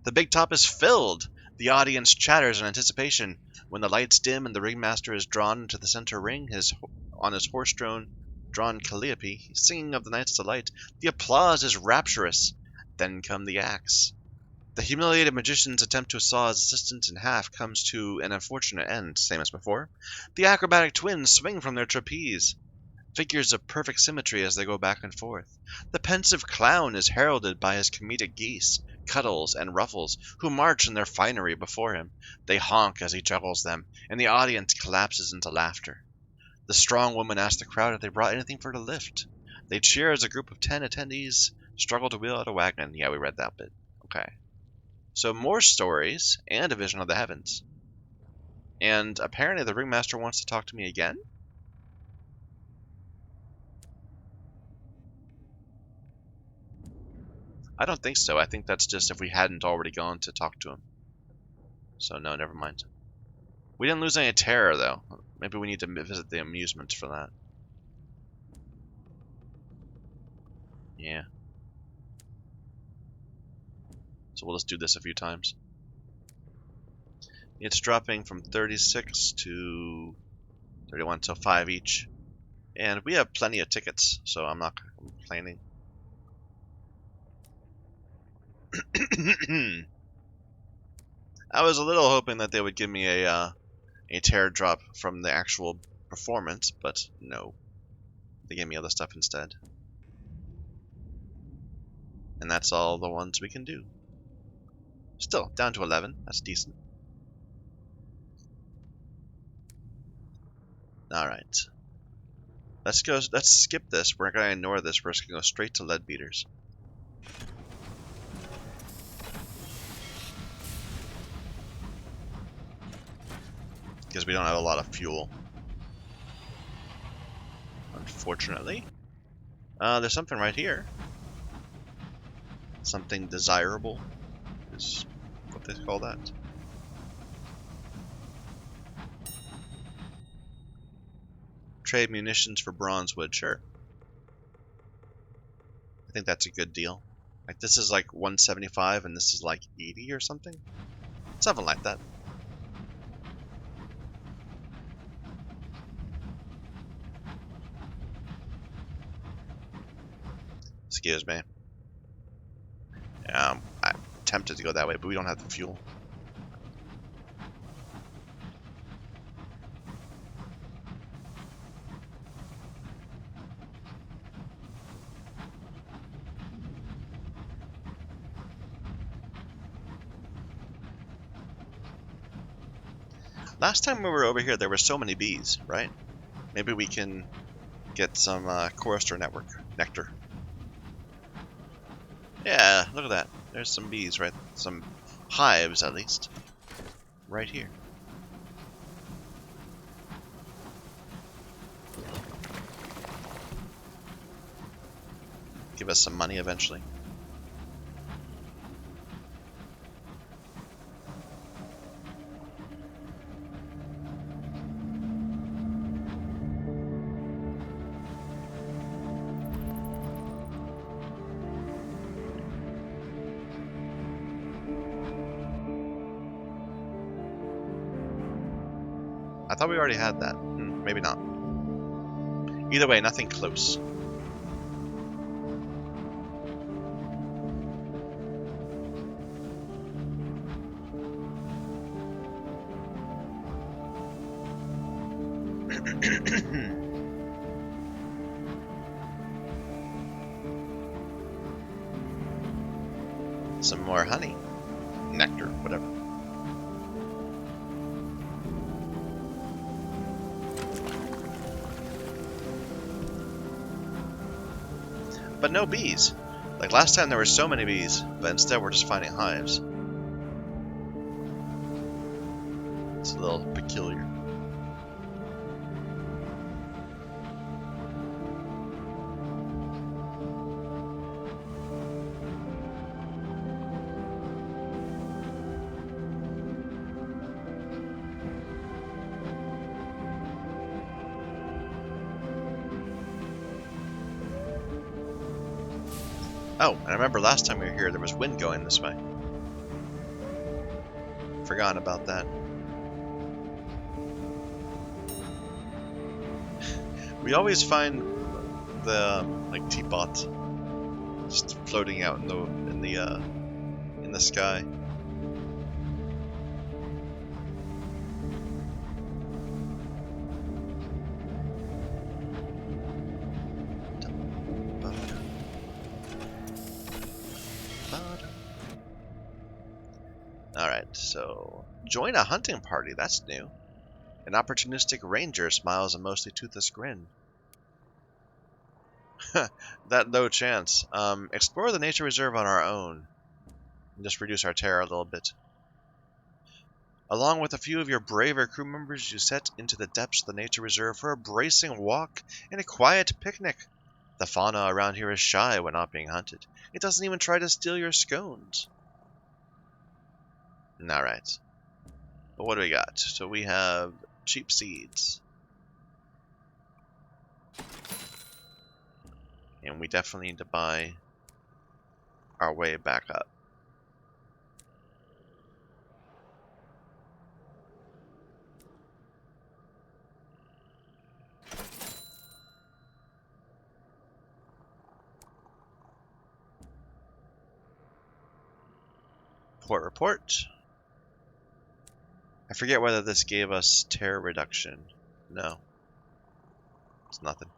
The big top is filled. The audience chatters in anticipation. When the lights dim and the ringmaster is drawn into the center ring, on his horse-drawn Calliope, singing of the night's delight, the applause is rapturous. Then come the acts. The humiliated magician's attempt to saw his assistant in half comes to an unfortunate end, same as before. The acrobatic twins swing from their trapeze. Figures of perfect symmetry as they go back and forth. The pensive clown is heralded by his comedic geese, Cuddles, and Ruffles, who march in their finery before him. They honk as he juggles them, and the audience collapses into laughter. The strong woman asks the crowd if they brought anything for the lift. They cheer as a group of 10 attendees struggle to wheel out a wagon. Yeah, we read that bit. Okay. So more stories and a vision of the heavens. And apparently the ringmaster wants to talk to me again? I don't think so. I think that's just if we hadn't already gone to talk to him. So no, never mind. We didn't lose any terror, though. Maybe we need to visit the amusements for that. Yeah. So we'll just do this a few times. It's dropping from 36 to 31, so 5 each. And we have plenty of tickets, so I'm not complaining. I was a little hoping that they would give me a tear drop from the actual performance, but no. They gave me other stuff instead. And that's all the ones we can do. Still, down to 11. That's decent. Alright. Let's skip this. We're gonna ignore this. We're just gonna go straight to lead beaters. Because we don't have a lot of fuel. Unfortunately. There's something right here. Something desirable is what they call that. Trade munitions for bronzewood, sure. I think that's a good deal. Like this is like 175 and this is like 80 or something. Something like that. Excuse me. I'm tempted to go that way, but we don't have the fuel. Last time we were over here, there were so many bees, right? Maybe we can get some chorister nectar. Yeah, look at that. There's some bees, right? Some hives, at least. Right here. Give us some money eventually. I thought we already had that. Maybe not. Either way, nothing close. Some more honey. Nectar, whatever. But no bees. Like last time there were so many bees, but instead we're just finding hives. It's a little peculiar. Oh, and I remember last time we were here there was wind going this way. Forgotten about that. We always find the like teapot just floating out in the sky. Alright, so join a hunting party, that's new. An opportunistic ranger smiles a mostly toothless grin. That low chance. Explore the nature reserve on our own. And just reduce our terror a little bit. Along with a few of your braver crew members, you set into the depths of the nature reserve for a bracing walk and a quiet picnic. The fauna around here is shy when not being hunted. It doesn't even try to steal your scones. Alright. But what do we got? So we have cheap seeds. And we definitely need to buy our way back up. Port report. I forget whether this gave us terror reduction. No. It's nothing.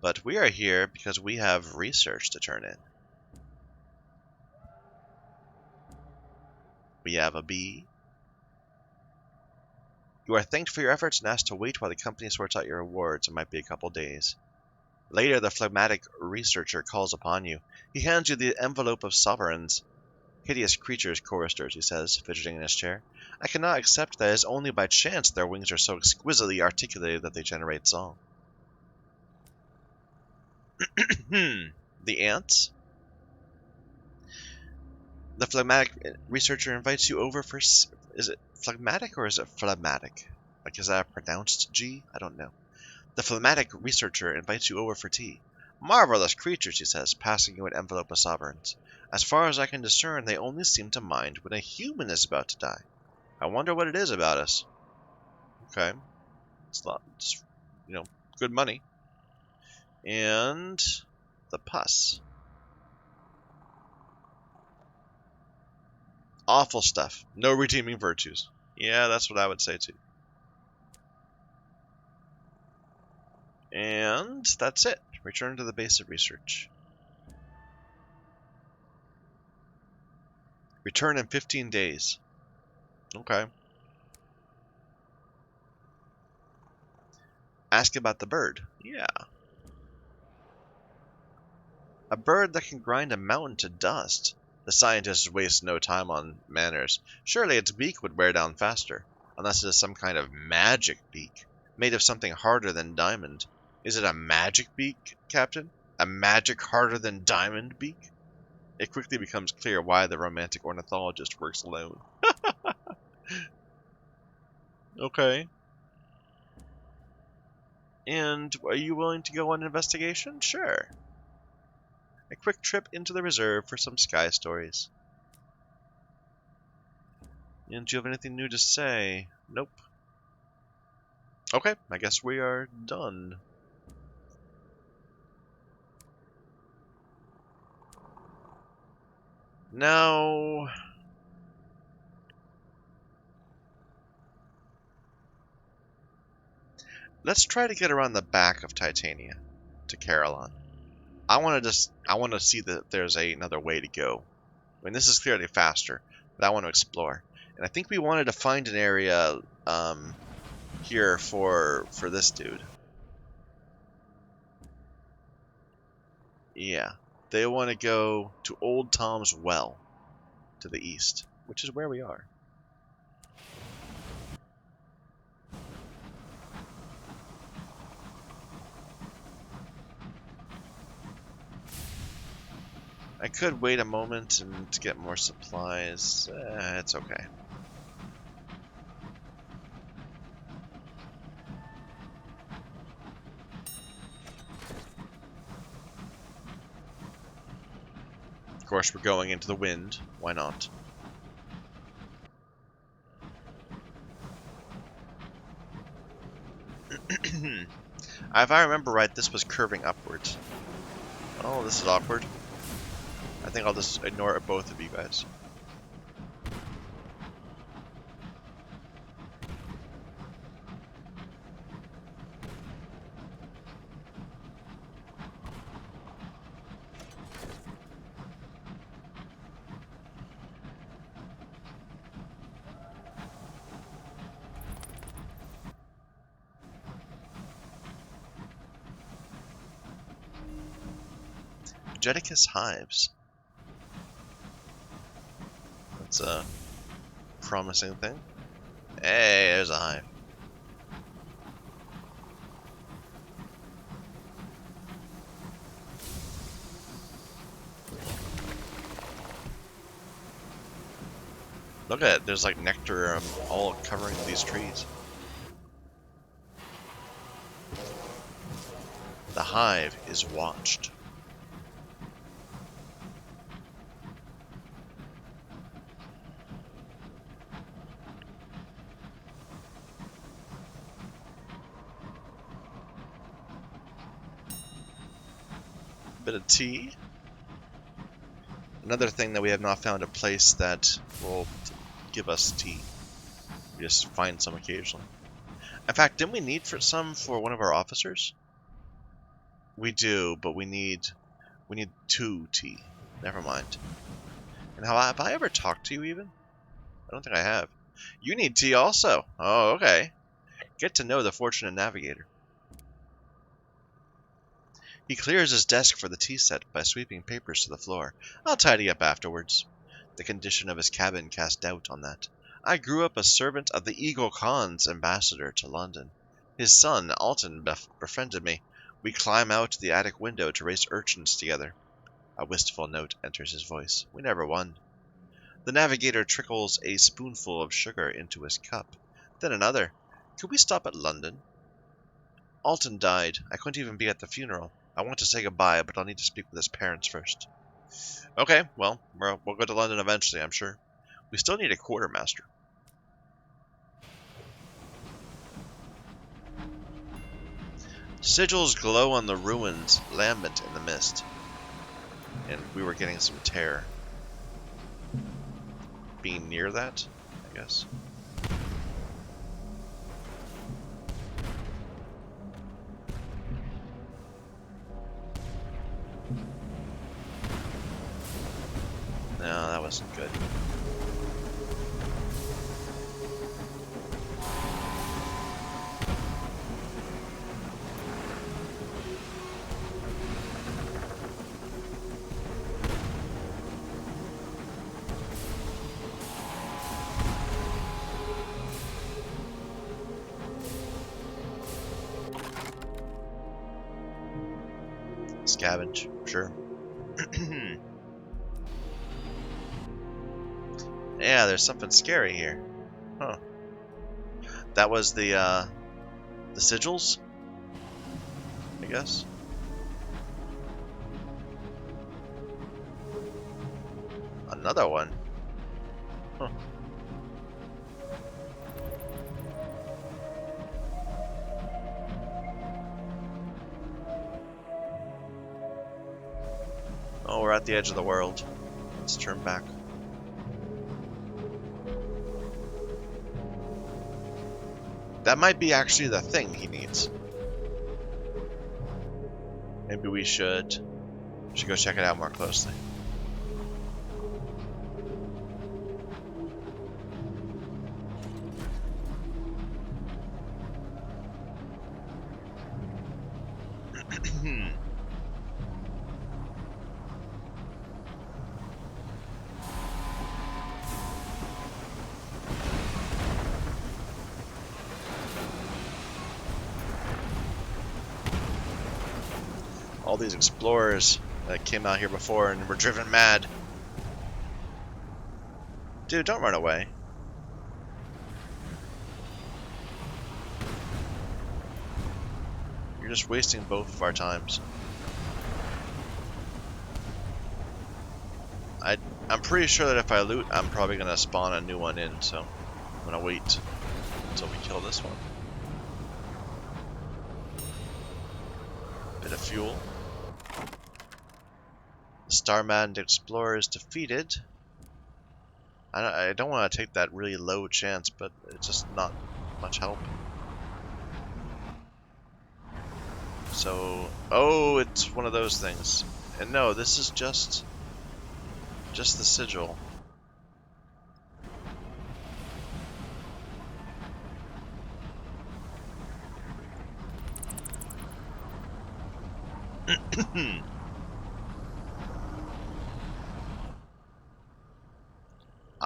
But we are here because we have research to turn in. We have a bee. You are thanked for your efforts and asked to wait while the company sorts out your rewards. It might be a couple days. Later, the phlegmatic researcher calls upon you. He hands you the envelope of sovereigns. Hideous creatures, choristers, he says, fidgeting in his chair. I cannot accept that it is only by chance their wings are so exquisitely articulated that they generate song. The ants? The phlegmatic researcher invites you over for... Is it phlegmatic or is it phlegmatic? Like, is that a pronounced G? I don't know. The phlegmatic researcher invites you over for tea. Marvelous creatures, he says, passing you an envelope of sovereigns. As far as I can discern, they only seem to mind when a human is about to die. I wonder what it is about us. Okay. It's not, good money. And the pus. Awful stuff. No redeeming virtues. Yeah, that's what I would say too. And that's it. Return to the base of research. Return in 15 days. Okay. Ask about the bird. Yeah. A bird that can grind a mountain to dust. The scientists waste no time on manners. Surely its beak would wear down faster. Unless it is some kind of magic beak, made of something harder than diamond. Is it a magic beak, Captain? A magic harder than diamond beak? It quickly becomes clear why the romantic ornithologist works alone. Okay. And are you willing to go on an investigation? Sure. A quick trip into the reserve for some sky stories. And do you have anything new to say? Nope. Okay, I guess we are done. Now... let's try to get around the back of Titania to Carillon. I want to see that there's another way to go. I mean, this is clearly faster, but I want to explore. And I think we wanted to find an area here for this dude. Yeah, they want to go to Old Tom's Well to the east, which is where we are. I could wait a moment and to get more supplies. It's okay. Of course, we're going into the wind. Why not? If I remember right, this was curving upwards. Oh, this is awkward. I think I'll just ignore both of you guys. Geticus hives. That's a promising thing. Hey, there's a hive. Look at it, there's like nectar all covering these trees. The hive is watched. Bit of tea. Another thing that we have not found a place that will give us tea. We just find some occasionally. In fact, didn't we need some for one of our officers? We do, but we need 2 tea. Never mind. And have I ever talked to you even? I don't think I have. You need tea also. Oh, okay. Get to know the fortunate navigator. He clears his desk for the tea set by sweeping papers to the floor. I'll tidy up afterwards. The condition of his cabin cast doubt on that. I grew up a servant of the Eagle Khan's ambassador to London. His son, Alton, befriended me. We climb out the attic window to race urchins together. A wistful note enters his voice. We never won. The navigator trickles a spoonful of sugar into his cup. Then another. Could we stop at London? Alton died. I couldn't even be at the funeral. I want to say goodbye, but I'll need to speak with his parents first. Okay, well, we'll go to London eventually, I'm sure. We still need a quartermaster. Sigils glow on the ruins, lambent in the mist. And we were getting some terror. Being near that, I guess. No, that wasn't good. Scavenge, sure. Yeah, there's something scary here. Huh. That was the sigils, I guess. Another one. Huh. Oh, we're at the edge of the world. Let's turn back. That might be actually the thing he needs. Maybe we should go check it out more closely. All these explorers that came out here before and were driven mad. Dude, don't run away. You're just wasting both of our times. I'm pretty sure that if I loot, I'm probably going to spawn a new one in, so I'm going to wait until we kill this one. Bit of fuel. The Star-Maddened Explorer is defeated. I don't want to take that really low chance, but it's just not much help. So, oh, it's one of those things. And no, this is just the sigil.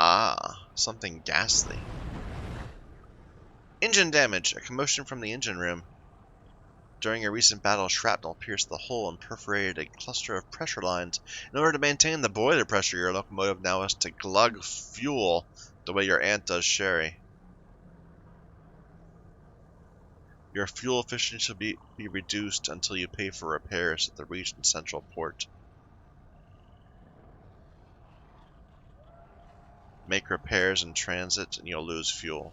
Ah, something ghastly. Engine damage. A commotion from the engine room. During a recent battle, shrapnel pierced the hull and perforated a cluster of pressure lines. In order to maintain the boiler pressure, your locomotive now has to glug fuel the way your aunt does sherry. Your fuel efficiency will be reduced until you pay for repairs at the region's central port. Make repairs in transit and you'll lose fuel.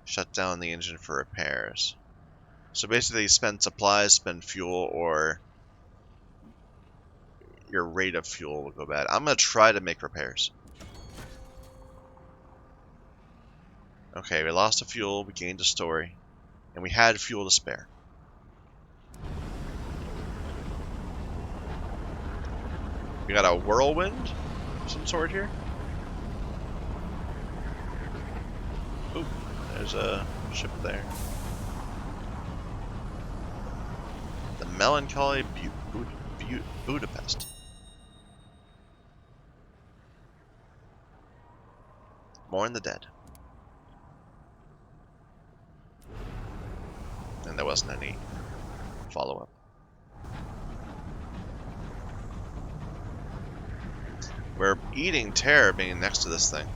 Shut down the engine for repairs. So basically spend supplies, spend fuel, or your rate of fuel will go bad. I'm going to try to make repairs. Okay, we lost a fuel, we gained a story, and we had fuel to spare. We got a whirlwind of some sort here. Oop, there's a ship there. The Melancholy Budapest. Mourn the dead. And there wasn't any follow-up. We're eating terror being next to this thing.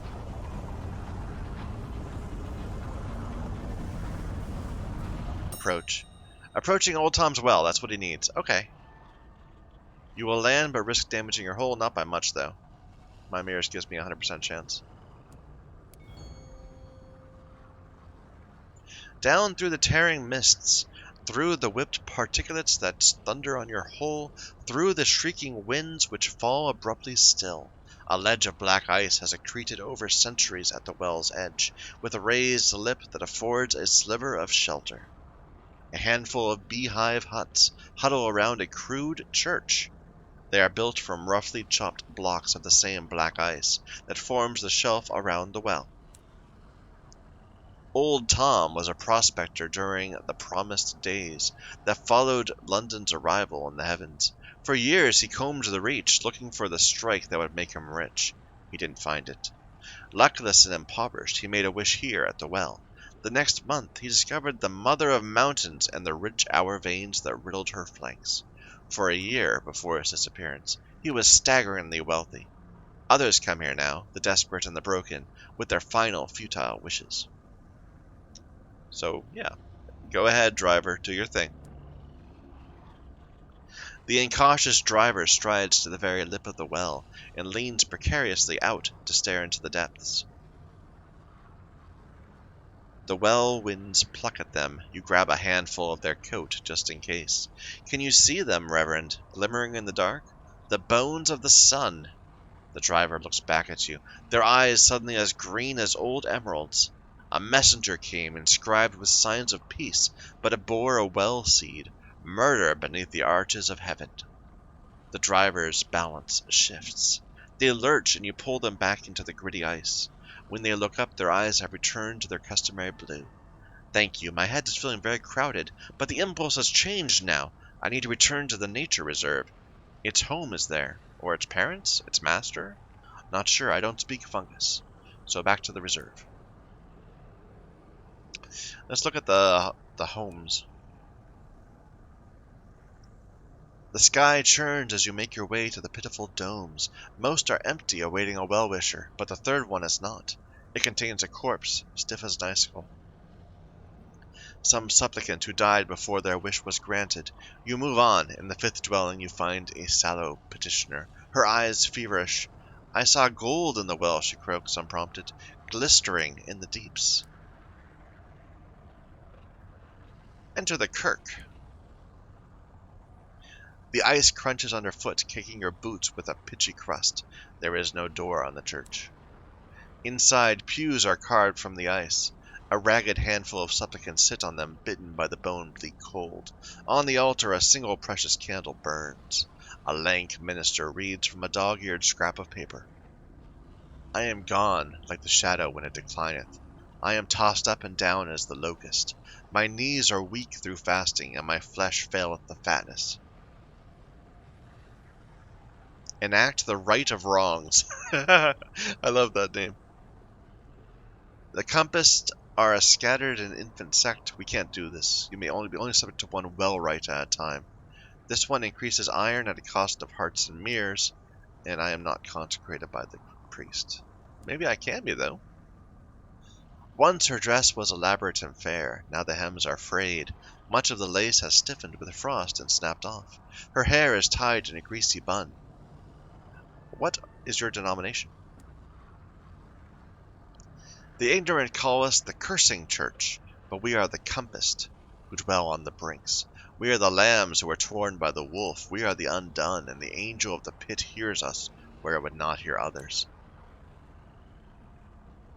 Approach. Approaching Old Tom's well, that's what he needs. Okay. You will land, but risk damaging your hull. Not by much, though. My mirrors gives me a 100% chance. Down through the tearing mists, through the whipped particulates that thunder on your hull, through the shrieking winds which fall abruptly still, a ledge of black ice has accreted over centuries at the well's edge, with a raised lip that affords a sliver of shelter. A handful of beehive huts huddle around a crude church. They are built from roughly chopped blocks of the same black ice that forms the shelf around the well. Old Tom was a prospector during the promised days that followed London's arrival in the heavens. For years he combed the reach, looking for the strike that would make him rich. He didn't find it. Luckless and impoverished, he made a wish here at the well. The next month, he discovered the mother of mountains and the rich hour veins that riddled her flanks. For a year before his disappearance, he was staggeringly wealthy. Others come here now, the desperate and the broken, with their final futile wishes. So, yeah, go ahead, driver, do your thing. The incautious driver strides to the very lip of the well and leans precariously out to stare into the depths. The well winds pluck at them. You grab a handful of their coat just in case. Can you see them, Reverend, glimmering in the dark? The bones of the sun. The driver looks back at you, their eyes suddenly as green as old emeralds. A messenger came, inscribed with signs of peace, but it bore a well seed, murder beneath the arches of heaven. The driver's balance shifts. They lurch, and you pull them back into the gritty ice. When they look up, their eyes have returned to their customary blue. Thank you, my head is feeling very crowded, but the impulse has changed now. I need to return to the nature reserve. Its home is there, or its parents, its master? Not sure, I don't speak fungus. So back to the reserve. Let's look at the homes. The sky churns as you make your way to the pitiful domes. Most are empty, awaiting a well-wisher, but the third one is not. It contains a corpse, stiff as an icicle. Some supplicant who died before their wish was granted. You move on. In the fifth dwelling you find a sallow petitioner, her eyes feverish. I saw gold in the well, she croaks unprompted, glistering in the deeps. Enter the kirk. The ice crunches underfoot, kicking your boots with a pitchy crust. There is no door on the church. Inside, pews are carved from the ice. A ragged handful of supplicants sit on them, bitten by the bone-bleak cold. On the altar, a single precious candle burns. A lank minister reads from a dog-eared scrap of paper. I am gone, like the shadow when it declineth. I am tossed up and down as the locust. My knees are weak through fasting, and my flesh faileth the fatness. Enact the right of wrongs. I love that name. The compassed are a scattered and infant sect. We can't do this. You may only be subject to one well rite at a time. This one increases iron at a cost of hearts and mirrors, and I am not consecrated by the priest. Maybe I can be, though. Once her dress was elaborate and fair. Now the hems are frayed. Much of the lace has stiffened with frost and snapped off. Her hair is tied in a greasy bun. What is your denomination? The ignorant call us the cursing church, but we are the compassed, who dwell on the brinks. We are the lambs who are torn by the wolf. We are the undone, and the angel of the pit hears us where it would not hear others.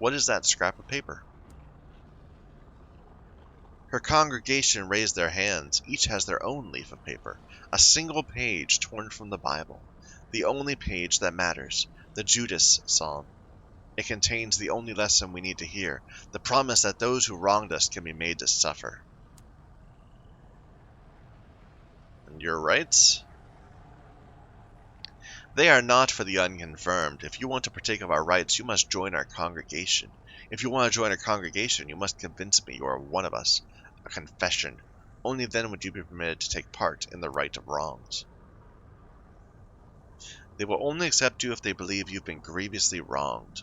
What is that scrap of paper? Her congregation raise their hands. Each has their own leaf of paper, a single page torn from the Bible, the only page that matters, the Judas Psalm. It contains the only lesson we need to hear, the promise that those who wronged us can be made to suffer. And your rights? They are not for the unconfirmed. If you want to partake of our rights, you must join our congregation. If you want to join our congregation, you must convince me you are one of us. A confession. Only then would you be permitted to take part in the right of wrongs. They will only accept you if they believe you've been grievously wronged.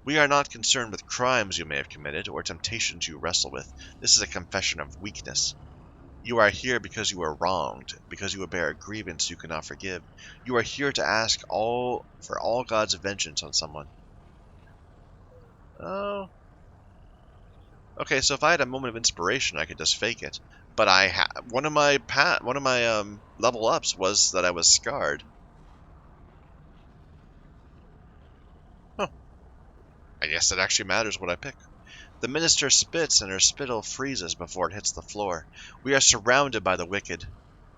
We are not concerned with crimes you may have committed or temptations you wrestle with. This is a confession of weakness. You are here because you are wronged, because you bear a grievance you cannot forgive. You are here to ask for all God's vengeance on someone. Oh. Okay, so if I had a moment of inspiration, I could just fake it. But one of my level ups was that I was scarred. Huh. I guess it actually matters what I pick. The minister spits, and her spittle freezes before it hits the floor. We are surrounded by the wicked.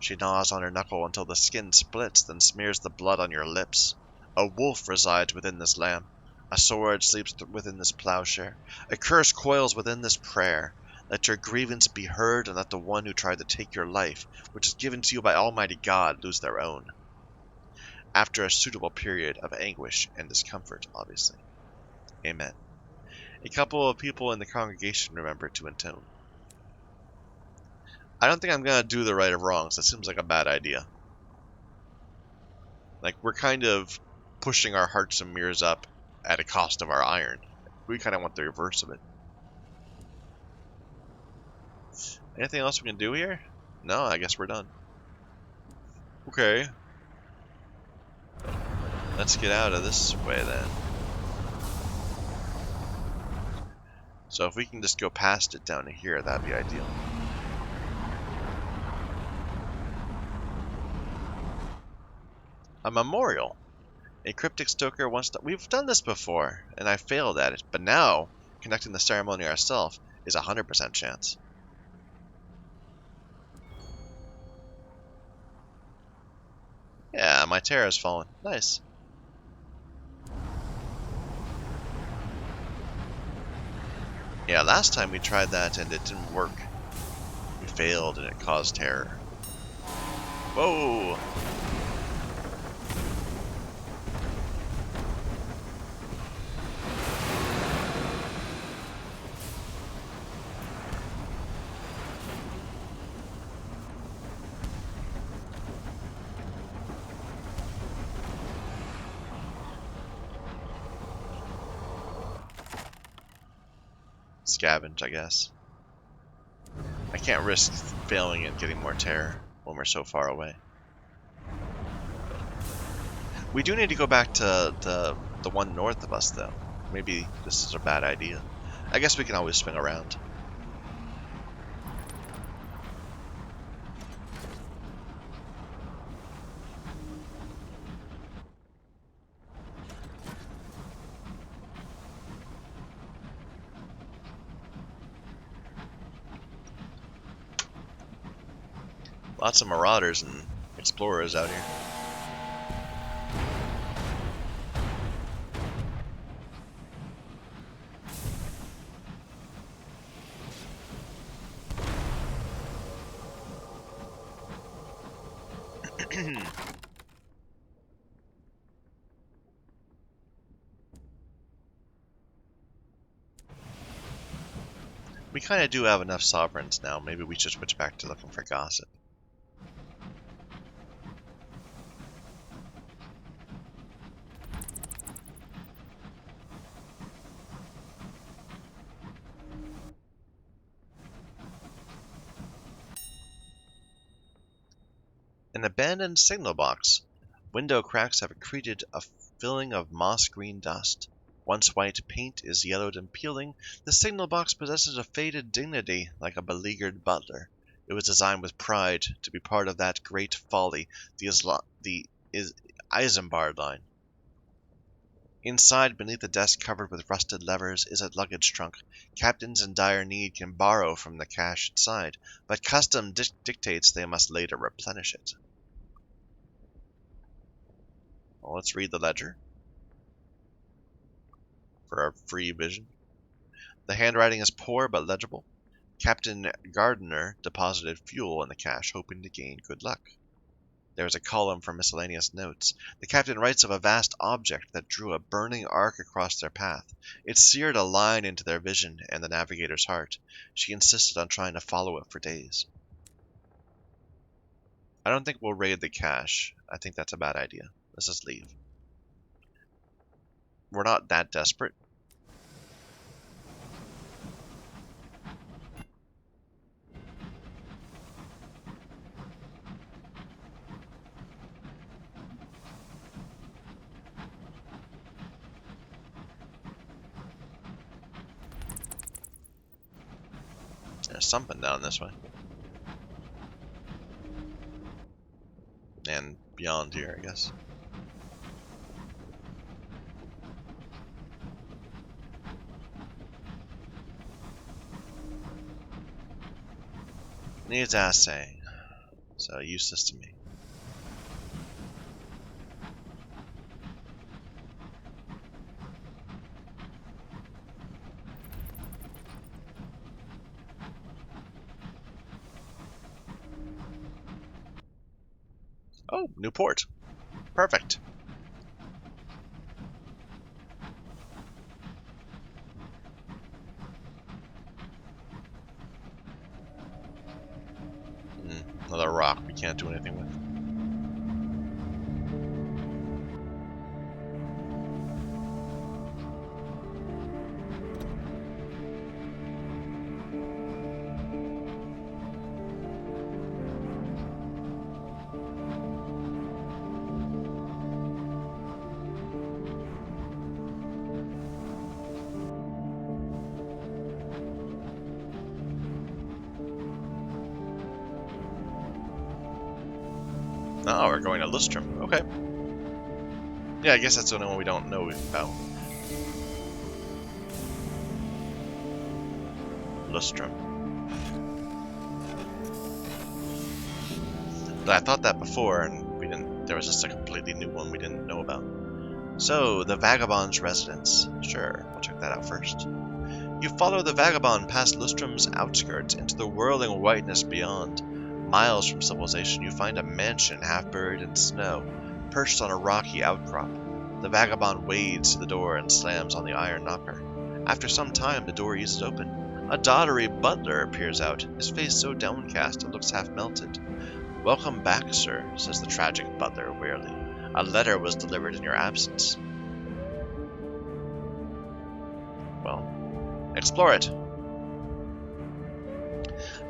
She gnaws on her knuckle until the skin splits, then smears the blood on your lips. A wolf resides within this lamb. A sword sleeps within this plowshare. A curse coils within this prayer. Let your grievance be heard, and let the one who tried to take your life, which is given to you by Almighty God, lose their own. after a suitable period of anguish and discomfort, obviously. Amen. A couple of people in the congregation remembered to intone. I don't think I'm going to do the right of wrongs. That seems like a bad idea. Like, we're kind of pushing our hearts and mirrors up at a cost of our iron. We kind of want the reverse of it. Anything else we can do here? No, I guess we're done. Okay. Let's get out of this way then. So if we can just go past it down to here, that'd be ideal. A memorial. A cryptic stoker wants to... We've done this before, and I failed at it. But now, conducting the ceremony ourselves is a 100% chance. Yeah, my terror has fallen. Nice. Yeah, last time we tried that and it didn't work. We failed and it caused terror. Whoa! Scavenge, I guess. I can't risk failing and getting more terror when we're so far away. We do need to go back to the one north of us, though. Maybe this is a bad idea. I guess we can always swing around. Lots of marauders and explorers out here. We kind of do have enough sovereigns now. Maybe we should switch back to looking for gossip. An abandoned signal box. Window cracks have accreted a filling of moss-green dust. Once white paint is yellowed and peeling, the signal box possesses a faded dignity like a beleaguered butler. It was designed with pride to be part of that great folly, the Isambard line. Inside, beneath a desk covered with rusted levers, is a luggage trunk. Captains in dire need can borrow from the cache inside, but custom dictates they must later replenish it. Well, let's read the ledger for our free vision. The handwriting is poor but legible. Captain Gardiner deposited fuel in the cache, hoping to gain good luck. There is a column for miscellaneous notes. The captain writes of a vast object that drew a burning arc across their path. It seared a line into their vision and the navigator's heart. She insisted on trying to follow it for days. I don't think we'll raid the cache. I think that's a bad idea. Let's just leave. We're not that desperate. There's something down this way. And beyond here, I guess. Needs assay. So useless to me. Oh, new port. Perfect. Another rock we can't do anything with. Oh, we're going to Lustrum. Okay. Yeah, I guess that's the only one we don't know about. Lustrum. But I thought that before, and we didn't. There was just a completely new one we didn't know about. So, the Vagabonds Residents. Sure, we'll check that out first. You follow the Vagabond past Lustrum's outskirts into the whirling whiteness beyond. Miles from civilization, you find a mansion half buried in snow, perched on a rocky outcrop. The Vagabond wades to the door and slams on the iron knocker. After some time, the door eases open. A doddery butler appears out, his face so downcast it looks half melted. "Welcome back, sir," says the tragic butler wearily. "A letter was delivered in your absence." Well, explore it.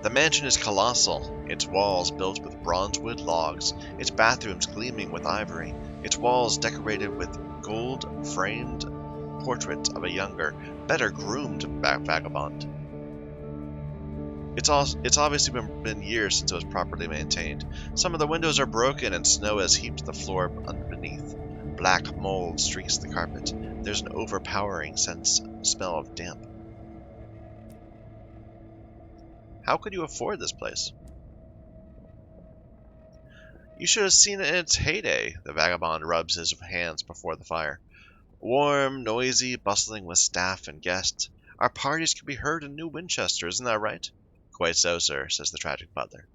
The mansion is colossal, its walls built with bronzewood logs, its bathrooms gleaming with ivory, its walls decorated with gold-framed portraits of a younger, better-groomed vagabond. It's obviously been years since it was properly maintained. Some of the windows are broken and snow has heaped the floor underneath. Black mold streaks the carpet. There's an overpowering smell of damp. How could you afford this place? You should have seen it in its heyday. The vagabond rubs his hands before the fire. Warm, noisy, bustling with staff and guests. Our parties could be heard in New Winchester, isn't that right? Quite so, sir, says the tragic butler.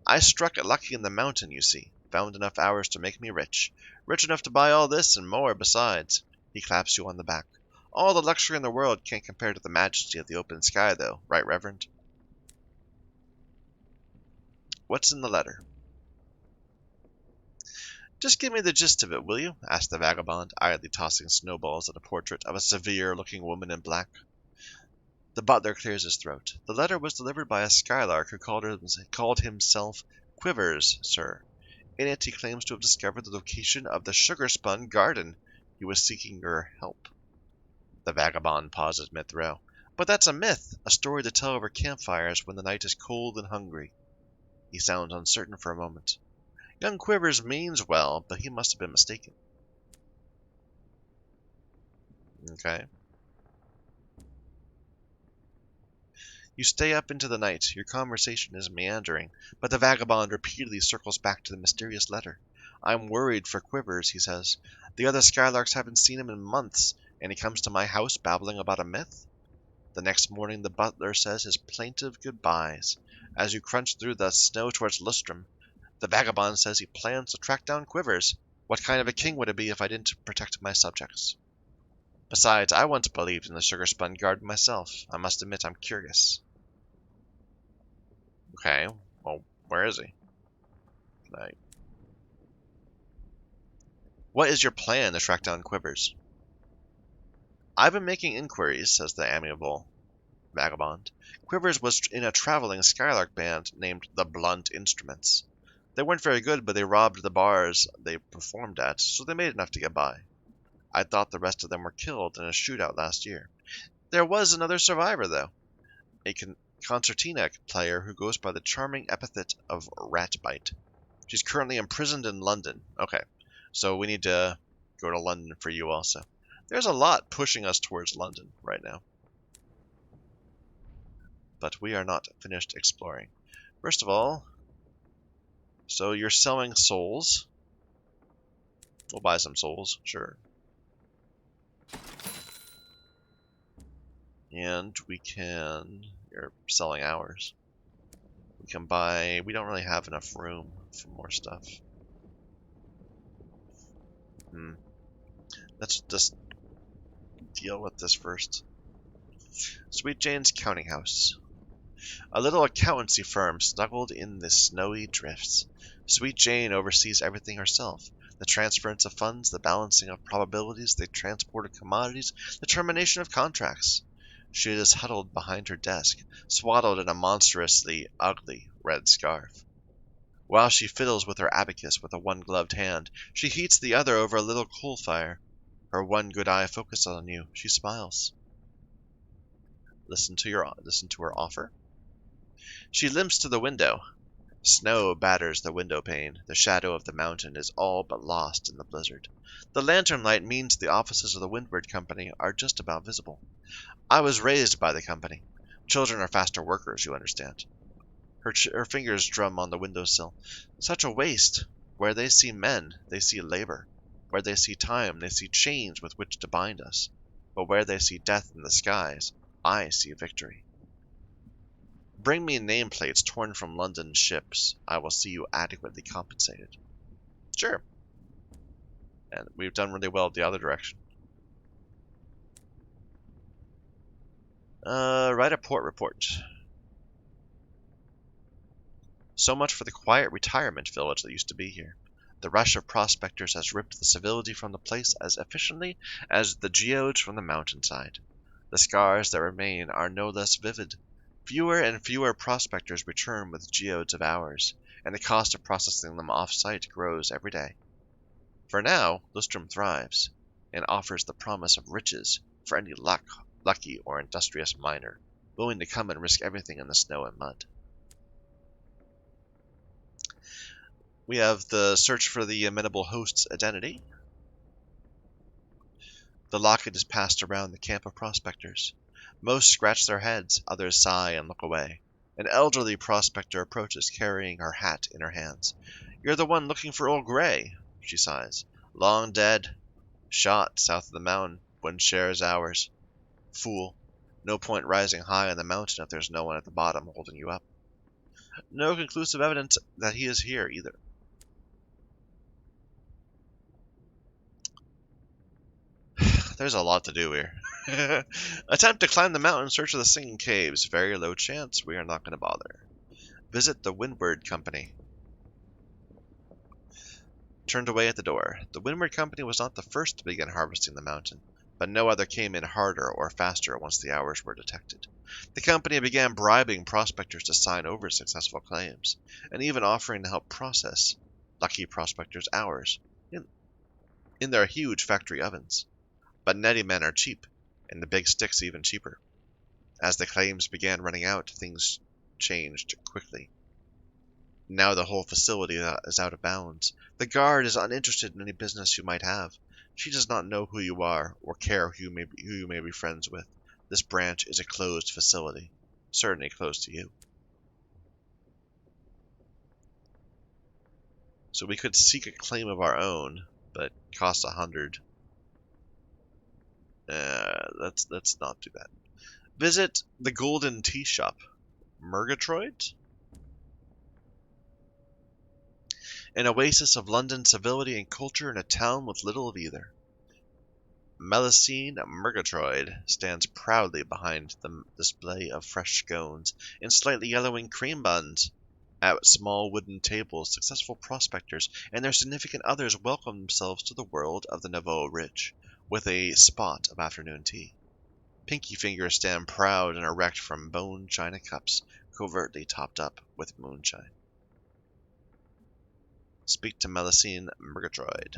I struck it lucky in the mountain, you see. Found enough hours to make me rich. Rich enough to buy all this and more besides. He claps you on the back. All the luxury in the world can't compare to the majesty of the open sky, though. Right, Reverend? What's in the letter? Just give me the gist of it, will you? Asked the vagabond, idly tossing snowballs at a portrait of a severe-looking woman in black. The butler clears his throat. The letter was delivered by a skylark who called himself Quivers, sir. In it he claims to have discovered the location of the sugar-spun garden. He was seeking your help. The vagabond pauses mid-throw. But that's a myth, a story to tell over campfires when the night is cold and hungry. He sounds uncertain for a moment. Young Quivers means well, but he must have been mistaken. Okay. You stay up into the night. Your conversation is meandering, but the vagabond repeatedly circles back to the mysterious letter. I'm worried for Quivers, he says. The other skylarks haven't seen him in months, and he comes to my house babbling about a myth. The next morning the butler says his plaintive goodbyes. As you crunch through the snow towards Lustrum, the vagabond says he plans to track down Quivers. What kind of a king would it be if I didn't protect my subjects? Besides, I once believed in the sugar-spun garden myself. I must admit I'm curious. Okay, well, where is he? What is your plan to track down Quivers? I've been making inquiries, says the amiable vagabond. Quivers was in a traveling skylark band named the Blunt Instruments. They weren't very good, but they robbed the bars they performed at, so they made enough to get by. I thought the rest of them were killed in a shootout last year. There was another survivor, though. A concertina player who goes by the charming epithet of Ratbite. She's currently imprisoned in London. Okay, so we need to go to London for you also. There's a lot pushing us towards London right now. But we are not finished exploring. First of all, so you're selling souls. We'll buy some souls, sure. And we can... You're selling ours. We can buy... We don't really have enough room for more stuff. Let's just deal with this first. Sweet Jane's counting house. A little accountancy firm snuggled in the snowy drifts. Sweet Jane oversees everything herself. The transference of funds, the balancing of probabilities, the transport of commodities, the termination of contracts. She is huddled behind her desk, swaddled in a monstrously ugly red scarf. While she fiddles with her abacus with a one-gloved hand, she heats the other over a little coal fire. Her one good eye focused on you. She smiles. Listen to her offer. She limps to the window. Snow batters the window pane. The shadow of the mountain is all but lost in the blizzard. The lantern light means the offices of the Windward Company are just about visible. I was raised by the company. Children are faster workers, you understand. Her fingers drum on the windowsill. Such a waste. Where they see men, they see labor. Where they see time, they see chains with which to bind us. But where they see death in the skies, I see victory. Bring me nameplates torn from London ships. I will see you adequately compensated. Sure. And we've done really well the other direction. Write a port report. So much for the quiet retirement village that used to be here. The rush of prospectors has ripped the civility from the place as efficiently as the geodes from the mountainside. The scars that remain are no less vivid. Fewer and fewer prospectors return with geodes of ours, and the cost of processing them off-site grows every day. For now, Lustrum thrives, and offers the promise of riches for any lucky or industrious miner, willing to come and risk everything in the snow and mud. We have the search for the amenable host's identity. The locket is passed around the camp of prospectors. Most scratch their heads, others sigh and look away. An elderly prospector approaches, carrying her hat in her hands. "You're the one looking for Old Gray," she sighs. "Long dead. Shot south of the mountain when shares ours. Fool. No point rising high on the mountain if there's no one at the bottom holding you up. No conclusive evidence that he is here, either." There's a lot to do here. Attempt to climb the mountain in search of the Singing Caves. Very low chance. We are not going to bother. Visit the Windward Company. Turned away at the door. The Windward Company was not the first to begin harvesting the mountain, but no other came in harder or faster once the hours were detected. The company began bribing prospectors to sign over successful claims, and even offering to help process lucky prospectors' hours in their huge factory ovens. But netty men are cheap, and the big sticks even cheaper. As the claims began running out, things changed quickly. Now the whole facility is out of bounds. The guard is uninterested in any business you might have. She does not know who you are, or care who you may be friends with. This branch is a closed facility, certainly closed to you. So we could seek a claim of our own, but costs 100. Let's not do that. Visit the Golden Tea Shop. Murgatroyd? An oasis of London civility and culture in a town with little of either. Melusine Murgatroyd stands proudly behind the display of fresh scones and slightly yellowing cream buns. At small wooden tables, successful prospectors and their significant others welcome themselves to the world of the nouveau rich, with a spot of afternoon tea. Pinky fingers stand proud and erect from bone china cups, covertly topped up with moonshine. Speak to Melusine Murgatroyd.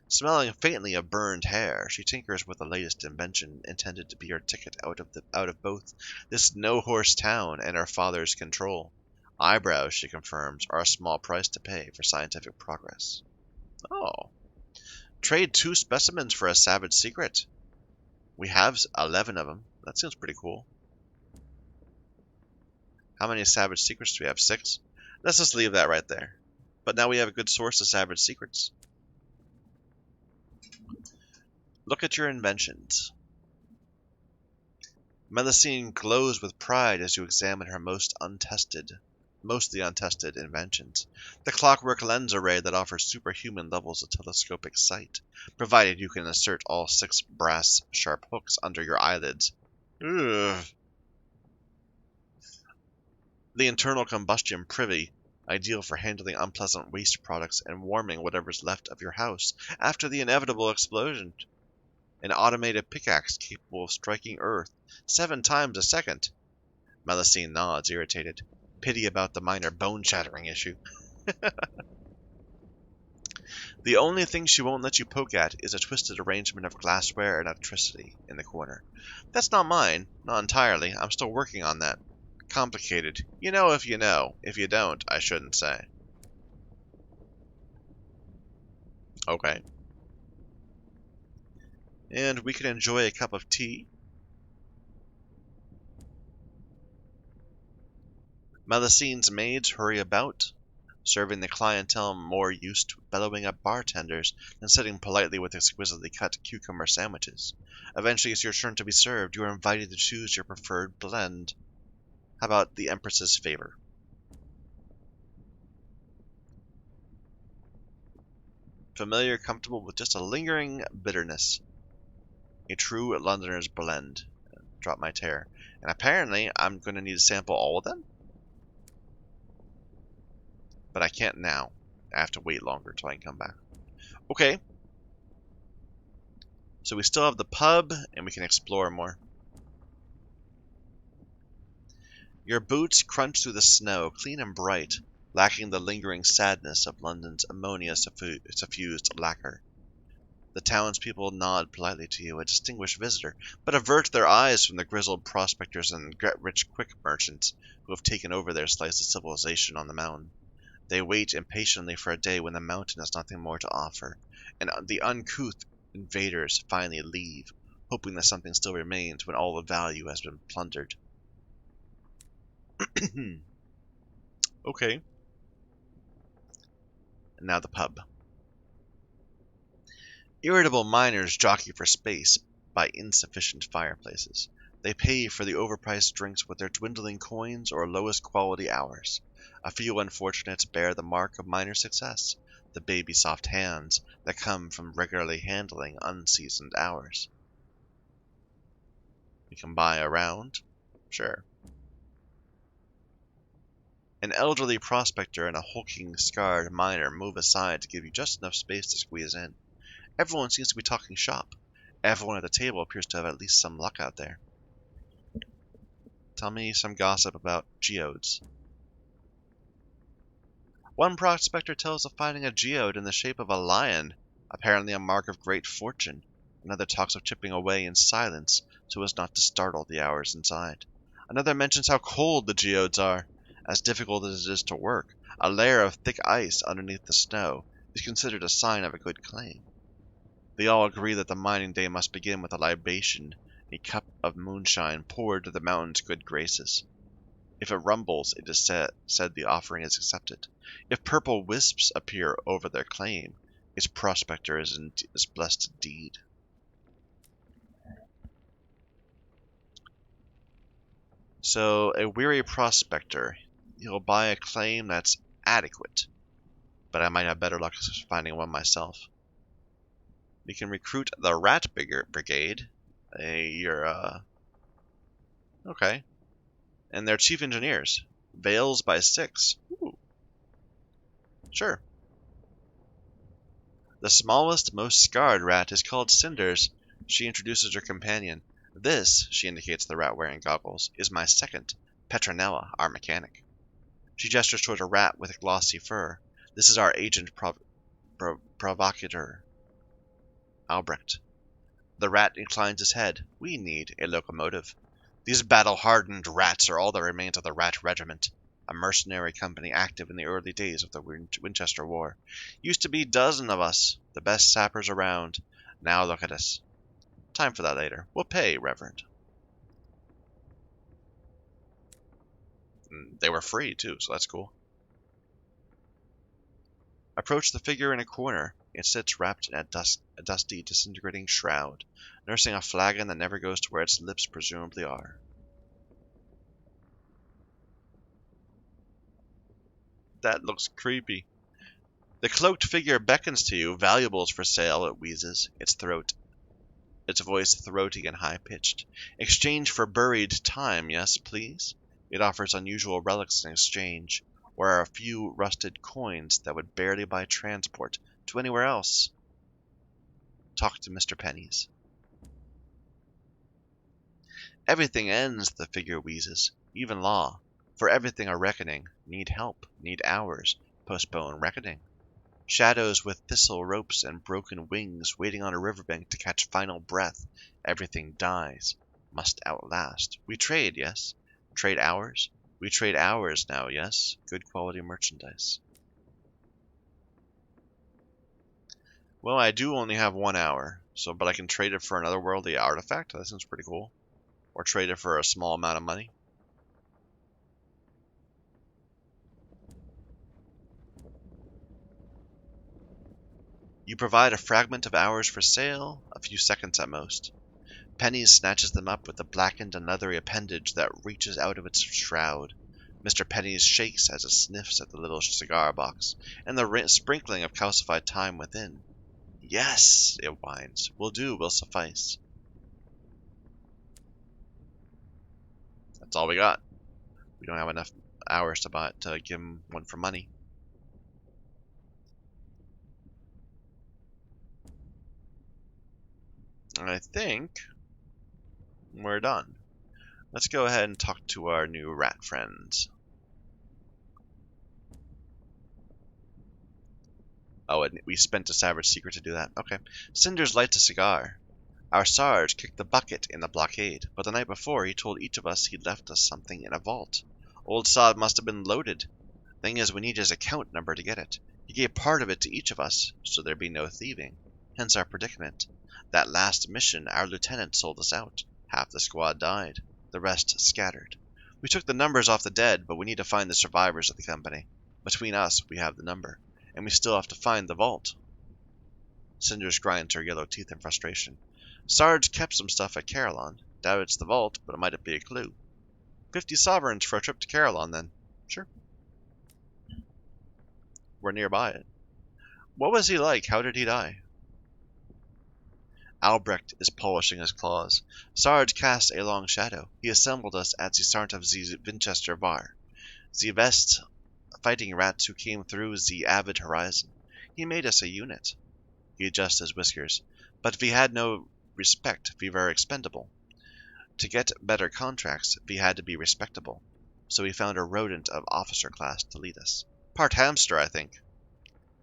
Smelling faintly of burned hair, she tinkers with the latest invention intended to be her ticket out of both this no-horse town and her father's control. Eyebrows, she confirms, are a small price to pay for scientific progress. Oh. Trade 2 specimens for a savage secret. We have 11 of them. That seems pretty cool. How many savage secrets do we have? 6? Let's just leave that right there. But now we have a good source of savage secrets. Look at your inventions. Melusine glows with pride as you examine her most untested mostly untested inventions. The clockwork lens array that offers superhuman levels of telescopic sight, provided you can insert all 6 brass sharp hooks under your eyelids. Ugh. The internal combustion privy, ideal for handling unpleasant waste products and warming whatever's left of your house after the inevitable explosion. An automated pickaxe capable of striking Earth 7 times a second. Melusine nods, irritated. Pity about the minor bone-shattering issue. The only thing she won't let you poke at is a twisted arrangement of glassware and electricity in the corner. That's not mine, not entirely. I'm still working on that. Complicated. You know if you know. If you don't, I shouldn't say. Okay. And we can enjoy a cup of tea. Melusine's maids hurry about, serving the clientele more used to bellowing at bartenders than sitting politely with exquisitely cut cucumber sandwiches. Eventually it's your turn to be served. You are invited to choose your preferred blend. How about the Empress's favor? Familiar, comfortable with just a lingering bitterness. A true Londoner's blend. Drop my tear. And apparently I'm going to need to sample all of them? But I can't now. I have to wait longer till I can come back. Okay. So we still have the pub, and we can explore more. Your boots crunch through the snow, clean and bright, lacking the lingering sadness of London's ammonia-suffused lacquer. The townspeople nod politely to you, a distinguished visitor, but avert their eyes from the grizzled prospectors and get-rich quick merchants who have taken over their slice of civilization on the mountain. They wait impatiently for a day when the mountain has nothing more to offer, and the uncouth invaders finally leave, hoping that something still remains when all of value has been plundered. Okay. And now the pub. Irritable miners jockey for space by insufficient fireplaces. They pay for the overpriced drinks with their dwindling coins or lowest quality hours. A few unfortunates bear the mark of minor success, the baby-soft hands that come from regularly handling unseasoned hours. We can buy a round? Sure. An elderly prospector and a hulking, scarred miner move aside to give you just enough space to squeeze in. Everyone seems to be talking shop. Everyone at the table appears to have at least some luck out there. Tell me some gossip about geodes. One prospector tells of finding a geode in the shape of a lion, apparently a mark of great fortune. Another talks of chipping away in silence so as not to startle the hours inside. Another mentions how cold the geodes are. As difficult as it is to work, a layer of thick ice underneath the snow is considered a sign of a good claim. They all agree that the mining day must begin with a libation, a cup of moonshine poured to the mountain's good graces. If it rumbles, it is said the offering is accepted. If purple wisps appear over their claim, its prospector is blessed indeed. So, a weary prospector, he'll buy a claim that's adequate, but I might have better luck finding one myself. We can recruit the Rat Brigade. Okay. And they're chief engineers. Veils by 6. Ooh. Sure. The smallest, most scarred rat is called Cinders. She introduces her companion. This, she indicates the rat wearing goggles, is my second, Petronella, our mechanic. She gestures toward a rat with glossy fur. This is our agent provocateur, Albrecht. The rat inclines his head. We need a locomotive. These battle-hardened rats are all that remains of the Rat Regiment, a mercenary company active in the early days of the Winchester War. Used to be a dozen of us, the best sappers around. Now look at us. Time for that later. We'll pay, Reverend. And they were free, too, so that's cool. Approach the figure in a corner. It sits wrapped in a dusty, disintegrating shroud, nursing a flagon that never goes to where its lips presumably are. That looks creepy. The cloaked figure beckons to you. Valuables for sale, it wheezes. Its voice throaty and high-pitched. Exchange for buried time, yes, please? It offers unusual relics in exchange, or a few rusted coins that would barely buy transport to anywhere else. Talk to Mr. Pennies. Everything ends, the figure wheezes, even law. For everything a reckoning. Need help, need hours, postpone reckoning. Shadows with thistle ropes and broken wings waiting on a riverbank to catch final breath. Everything dies. Must outlast. We trade, yes? Trade hours? We trade hours now, yes? Good quality merchandise. Well, I do only have 1 hour, but I can trade it for another worldly artifact. That seems pretty cool. Or trade it for a small amount of money. You provide a fragment of hours for sale, a few seconds at most. Pennies snatches them up with a blackened and leathery appendage that reaches out of its shroud. Mr. Pennies shakes as it sniffs at the little cigar box, and the sprinkling of calcified time within. Yes, it whines. Will do, will suffice. That's all we got. We don't have enough hours to give him one for money. I think we're done. Let's go ahead and talk to our new rat friends. Oh, and we spent a savage secret to do that. Okay. Cinders lights a cigar. Our Sarge kicked the bucket in the blockade, but the night before he told each of us he'd left us something in a vault. Old Sod must have been loaded. Thing is, we need his account number to get it. He gave part of it to each of us, so there'd be no thieving. Hence our predicament. That last mission, our lieutenant sold us out. Half the squad died. The rest scattered. We took the numbers off the dead, but we need to find the survivors of the company. Between us, we have the number. And we still have to find the vault. Cinders grinds her yellow teeth in frustration. Sarge kept some stuff at Carillon. Doubt it's the vault, but it might be a clue. 50 sovereigns for a trip to Carillon, then. Sure. We're nearby it. What was he like? How did he die? Albrecht is polishing his claws. Sarge cast a long shadow. He assembled us at the start of the Winchester Bar. The best fighting rats who came through the avid horizon. He made us a unit. He adjusts his whiskers. But we had no respect. We were expendable. To get better contracts, we had to be respectable. So we found a rodent of officer class to lead us. Part hamster, I think.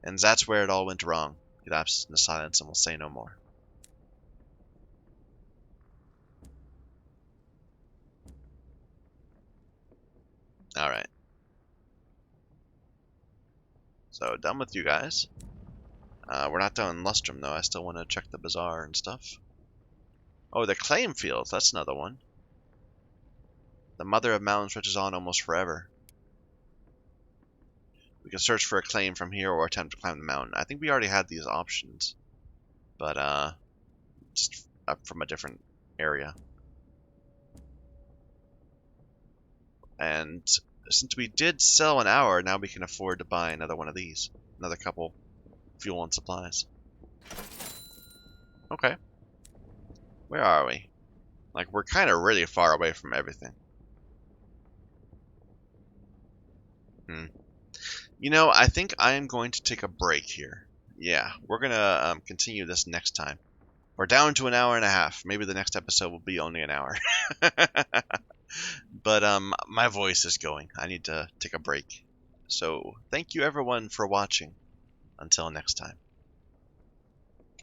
And that's where it all went wrong. He lapses into silence and will say no more. Alright. So, done with you guys. We're not done in Lustrum, though. I still want to check the Bazaar and stuff. Oh, the claim fields. That's another one. The Mother of Mountains stretches on almost forever. We can search for a claim from here or attempt to climb the mountain. I think we already had these options. But, just up from a different area. And since we did sell an hour, now we can afford to buy another one of these. Another couple fuel and supplies. Okay. Where are we? Like, we're kind of really far away from everything. You know, I think I am going to take a break here. Yeah, we're going to continue this next time. We're down to an hour and a half. Maybe the next episode will be only an hour. But my voice is going. I need to take a break. So, thank you everyone for watching. Until next time.